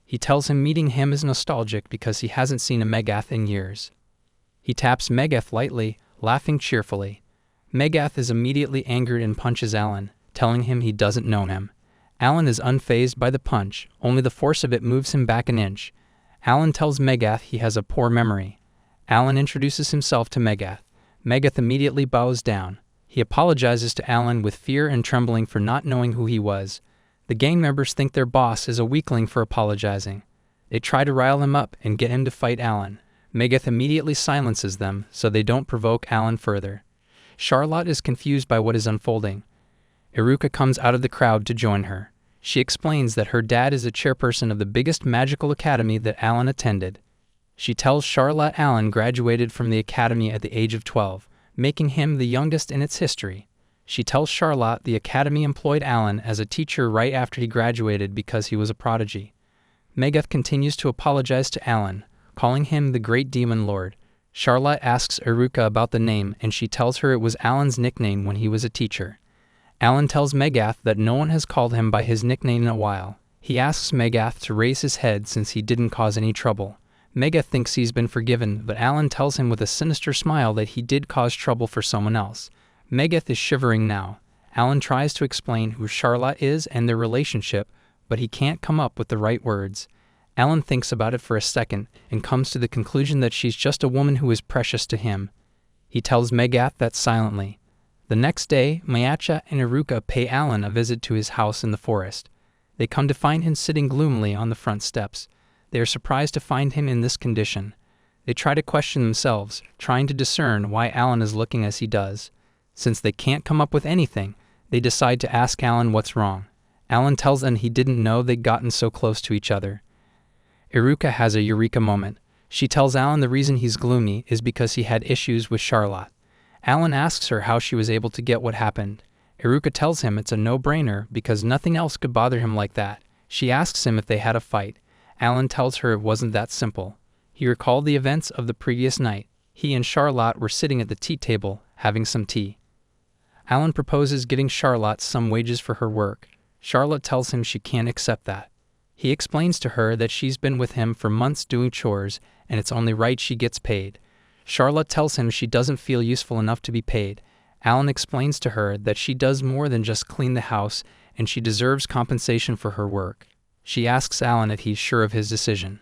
He tells him meeting him is nostalgic because he hasn't seen a Megath in years. He taps Megath lightly, laughing cheerfully. Megath is immediately angered and punches Alan, telling him he doesn't know him. Alan is unfazed by the punch, only the force of it moves him back an inch. Alan tells Megath he has a poor memory. Alan introduces himself to Megath. Megath immediately bows down. He apologizes to Alan with fear and trembling for not knowing who he was. The gang members think their boss is a weakling for apologizing. They try to rile him up and get him to fight Alan. Megath immediately silences them so they don't provoke Alan further. Charlotte is confused by what is unfolding. Iruka comes out of the crowd to join her. She explains that her dad is a chairperson of the biggest magical academy that Alan attended. She tells Charlotte Alan graduated from the academy at the age of 12, making him the youngest in its history. She tells Charlotte the academy employed Alan as a teacher right after he graduated because he was a prodigy. Megath continues to apologize to Alan, calling him the Great Demon Lord. Charlotte asks Iruka about the name, and she tells her it was Alan's nickname when he was a teacher. Alan tells Megath that no one has called him by his nickname in a while. He asks Megath to raise his head since he didn't cause any trouble. Megath thinks he's been forgiven, but Alan tells him with a sinister smile that he did cause trouble for someone else. Megath is shivering now. Alan tries to explain who Charlotte is and their relationship, but he can't come up with the right words. Alan thinks about it for a second and comes to the conclusion that she's just a woman who is precious to him. He tells Megath that silently. The next day, Mayacha and Iruka pay Alan a visit to his house in the forest. They come to find him sitting gloomily on the front steps. They are surprised to find him in this condition. They try to question themselves, trying to discern why Alan is looking as he does. Since they can't come up with anything, they decide to ask Alan what's wrong. Alan tells them he didn't know they'd gotten so close to each other. Iruka has a eureka moment. She tells Alan the reason he's gloomy is because he had issues with Charlotte. Alan asks her how she was able to get what happened. Iruka tells him it's a no-brainer because nothing else could bother him like that. She asks him if they had a fight. Alan tells her it wasn't that simple. He recalled the events of the previous night. He and Charlotte were sitting at the tea table, having some tea. Alan proposes getting Charlotte some wages for her work. Charlotte tells him she can't accept that. He explains to her that she's been with him for months doing chores, and it's only right she gets paid. Charlotte tells him she doesn't feel useful enough to be paid. Alan explains to her that she does more than just clean the house, and she deserves compensation for her work. She asks Alan if he's sure of his decision.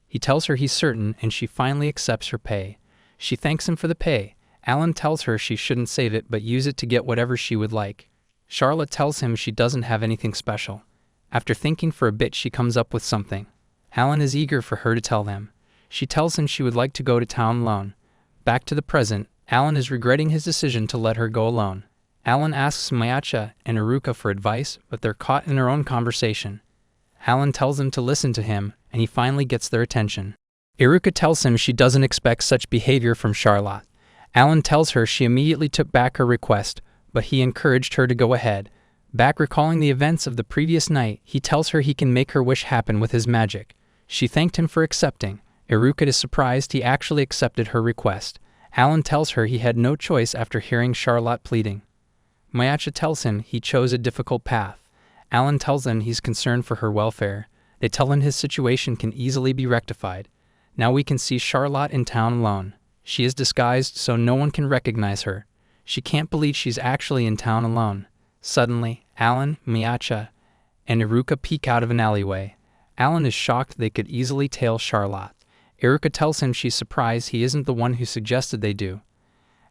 He tells her he's certain, and she finally accepts her pay. She thanks him for the pay. Alan tells her she shouldn't save it but use it to get whatever she would like. Charlotte tells him she doesn't have anything special. After thinking for a bit, she comes up with something. Alan is eager for her to tell them. She tells him she would like to go to town alone. Back to the present, Alan is regretting his decision to let her go alone. Alan asks Mayacha and Iruka for advice, but they're caught in their own conversation. Alan tells them to listen to him, and he finally gets their attention. Iruka tells him she doesn't expect such behavior from Charlotte. Alan tells her she immediately took back her request, but he encouraged her to go ahead. Back recalling the events of the previous night, he tells her he can make her wish happen with his magic. She thanked him for accepting. Iruka is surprised he actually accepted her request. Alan tells her he had no choice after hearing Charlotte pleading. Mayacha tells him he chose a difficult path. Alan tells them he's concerned for her welfare. They tell him his situation can easily be rectified. Now we can see Charlotte in town alone. She is disguised so no one can recognize her. She can't believe she's actually in town alone. Suddenly, Alan, Mayacha, and Iruka peek out of an alleyway. Alan is shocked they could easily tail Charlotte. Iruka tells him she's surprised he isn't the one who suggested they do.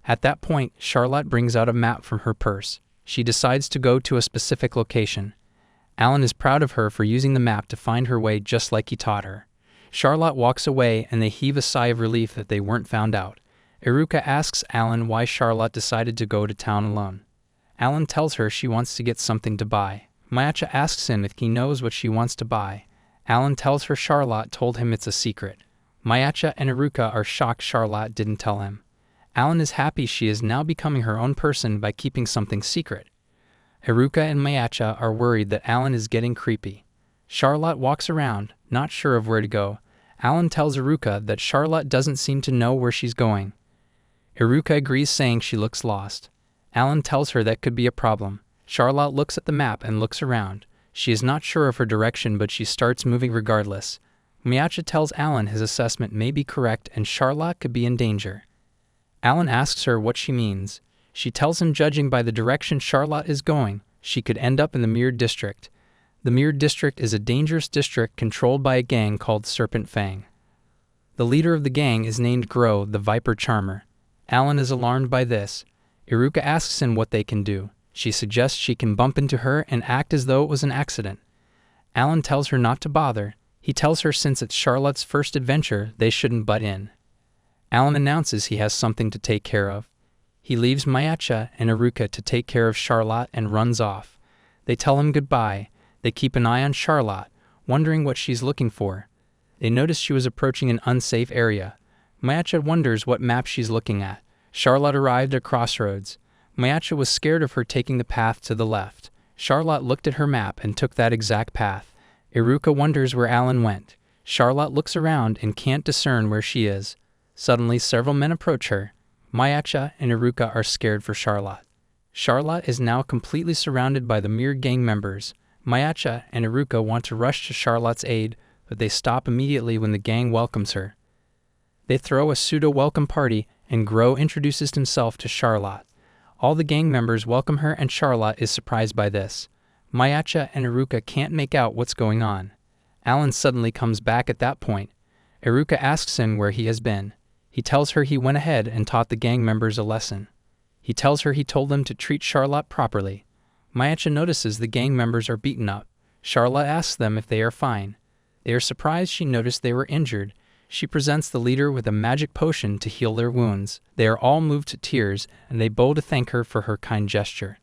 At that point, Charlotte brings out a map from her purse. She decides to go to a specific location. Alan is proud of her for using the map to find her way just like he taught her. Charlotte walks away and they heave a sigh of relief that they weren't found out. Iruka asks Alan why Charlotte decided to go to town alone. Alan tells her she wants to get something to buy. Mayacha asks him if he knows what she wants to buy. Alan tells her Charlotte told him it's a secret. Mayacha and Iruka are shocked Charlotte didn't tell him. Alan is happy she is now becoming her own person by keeping something secret. Iruka and Mayacha are worried that Alan is getting creepy. Charlotte walks around, not sure of where to go. Alan tells Iruka that Charlotte doesn't seem to know where she's going. Iruka agrees, saying she looks lost. Alan tells her that could be a problem. Charlotte looks at the map and looks around. She is not sure of her direction, but she starts moving regardless. Mayacha tells Alan his assessment may be correct and Charlotte could be in danger. Alan asks her what she means. She tells him judging by the direction Charlotte is going, she could end up in the Mirrored District. The Mirrored District is a dangerous district controlled by a gang called Serpent Fang. The leader of the gang is named Grow, the Viper Charmer. Alan is alarmed by this. Iruka asks him what they can do. She suggests she can bump into her and act as though it was an accident. Alan tells her not to bother. He tells her since it's Charlotte's first adventure, they shouldn't butt in. Alan announces he has something to take care of. He leaves Mayacha and Iruka to take care of Charlotte and runs off. They tell him goodbye. They keep an eye on Charlotte, wondering what she's looking for. They notice she was approaching an unsafe area. Mayacha wonders what map she's looking at. Charlotte arrived at crossroads. Mayacha was scared of her taking the path to the left. Charlotte looked at her map and took that exact path. Iruka wonders where Alan went. Charlotte looks around and can't discern where she is. Suddenly, several men approach her. Mayacha and Iruka are scared for Charlotte. Charlotte is now completely surrounded by the mere gang members. Mayucha and Iruka want to rush to Charlotte's aid, but they stop immediately when the gang welcomes her. They throw a pseudo-welcome party, and Gro introduces himself to Charlotte. All the gang members welcome her, and Charlotte is surprised by this. Mayucha and Iruka can't make out what's going on. Alan suddenly comes back at that point. Iruka asks him where he has been. He tells her he went ahead and taught the gang members a lesson. He tells her he told them to treat Charlotte properly. Mayucha notices the gang members are beaten up. Charlotte asks them if they are fine. They are surprised she noticed they were injured. She presents the leader with a magic potion to heal their wounds. They are all moved to tears, and they bow to thank her for her kind gesture.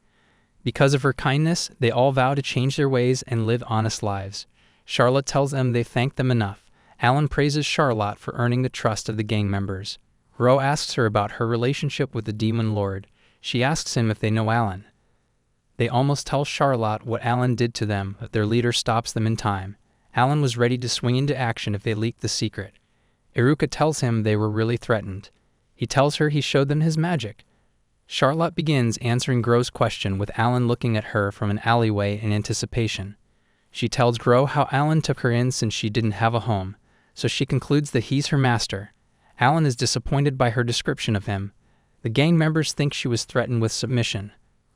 Because of her kindness, they all vow to change their ways and live honest lives. Charlotte tells them they thanked them enough. Alan praises Charlotte for earning the trust of the gang members. Ro asks her about her relationship with the Demon Lord. She asks him if they know Alan. They almost tell Charlotte what Alan did to them, but their leader stops them in time. Alan was ready to swing into action if they leaked the secret. Iruka tells him they were really threatened. He tells her he showed them his magic. Charlotte begins answering Gro's question with Alan looking at her from an alleyway in anticipation. She tells Gro how Alan took her in since she didn't have a home, so she concludes that he's her master. Alan is disappointed by her description of him. The gang members think she was threatened with submission.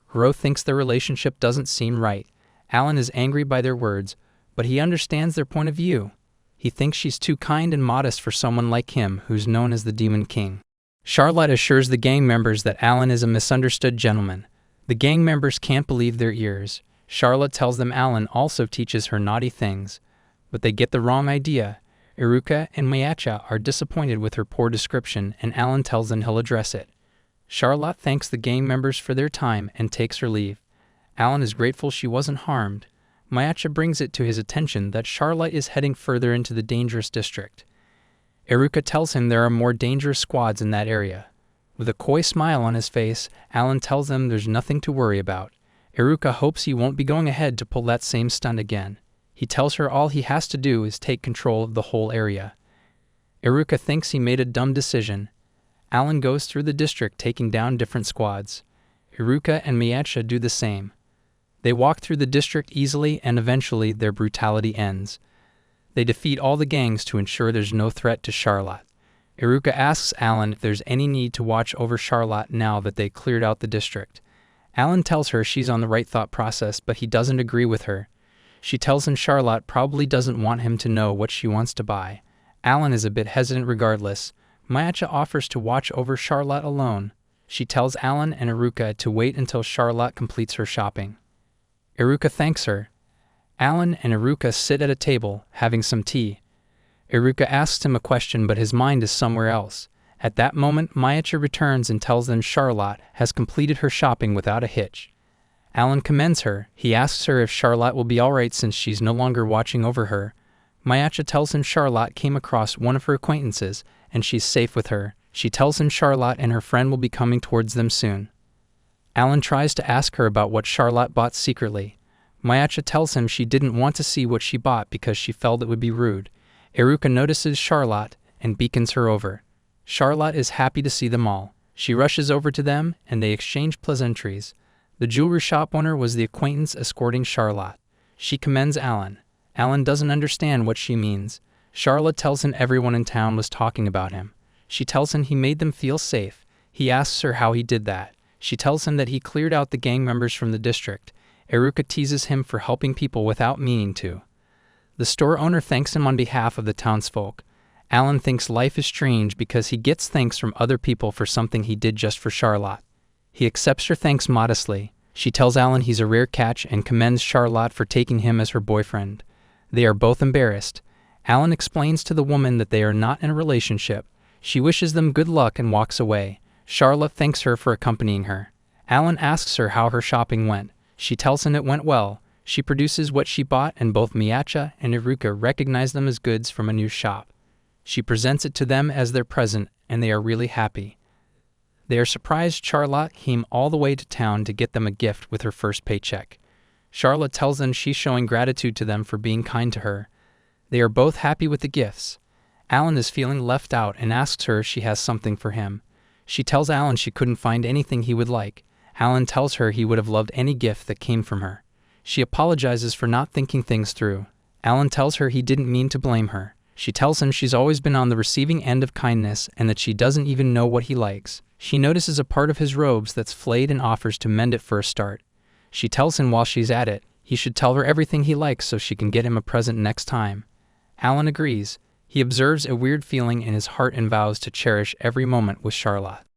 Gro thinks their relationship doesn't seem right. Alan is angry by their words, but he understands their point of view. He thinks she's too kind and modest for someone like him who's known as the Demon King. Charlotte assures the gang members that Alan is a misunderstood gentleman. The gang members can't believe their ears. Charlotte tells them Alan also teaches her naughty things, but they get the wrong idea. Iruka and Mayucha are disappointed with her poor description, and Alan tells them he'll address it. Charlotte thanks the gang members for their time and takes her leave. Alan is grateful she wasn't harmed. Mayucha brings it to his attention that Charlotte is heading further into the dangerous district. Iruka tells him there are more dangerous squads in that area. With a coy smile on his face, Alan tells them there's nothing to worry about. Iruka hopes he won't be going ahead to pull that same stunt again. He tells her all he has to do is take control of the whole area. Iruka thinks he made a dumb decision. Alan goes through the district taking down different squads. Iruka and Mayucha do the same. They walk through the district easily, and eventually their brutality ends. They defeat all the gangs to ensure there's no threat to Charlotte. Iruka asks Alan if there's any need to watch over Charlotte now that they cleared out the district. Alan tells her she's on the right thought process, but he doesn't agree with her. She tells him Charlotte probably doesn't want him to know what she wants to buy. Alan is a bit hesitant regardless. Mayucha offers to watch over Charlotte alone. She tells Alan and Iruka to wait until Charlotte completes her shopping. Iruka thanks her. Alan and Iruka sit at a table, having some tea. Iruka asks him a question, but his mind is somewhere else. At that moment, Mayucha returns and tells them Charlotte has completed her shopping without a hitch. Alan commends her. He asks her if Charlotte will be alright since she's no longer watching over her. Mayucha tells him Charlotte came across one of her acquaintances, and she's safe with her. She tells him Charlotte and her friend will be coming towards them soon. Alan tries to ask her about what Charlotte bought secretly. Mayucha tells him she didn't want to see what she bought because she felt it would be rude. Iruka notices Charlotte and beacons her over. Charlotte is happy to see them all. She rushes over to them, and they exchange pleasantries. The jewelry shop owner was the acquaintance escorting Charlotte. She commends Alan. Alan doesn't understand what she means. Charlotte tells him everyone in town was talking about him. She tells him he made them feel safe. He asks her how he did that. She tells him that he cleared out the gang members from the district. Iruka teases him for helping people without meaning to. The store owner thanks him on behalf of the townsfolk. Alan thinks life is strange because he gets thanks from other people for something he did just for Charlotte. He accepts her thanks modestly. She tells Alan he's a rare catch and commends Charlotte for taking him as her boyfriend. They are both embarrassed. Alan explains to the woman that they are not in a relationship. She wishes them good luck and walks away. Charlotte thanks her for accompanying her. Alan asks her how her shopping went. She tells him it went well. She produces what she bought, and both Mayucha and Iruka recognize them as goods from a new shop. She presents it to them as their present, and they are really happy. They are surprised Charlotte came all the way to town to get them a gift with her first paycheck. Charlotte tells them she's showing gratitude to them for being kind to her. They are both happy with the gifts. Alan is feeling left out and asks her if she has something for him. She tells Alan she couldn't find anything he would like. Alan tells her he would have loved any gift that came from her. She apologizes for not thinking things through. Alan tells her he didn't mean to blame her. She tells him she's always been on the receiving end of kindness and that she doesn't even know what he likes. She notices a part of his robes that's flayed and offers to mend it for a start. She tells him while she's at it, he should tell her everything he likes so she can get him a present next time. Alan agrees. He observes a weird feeling in his heart and vows to cherish every moment with Charlotte.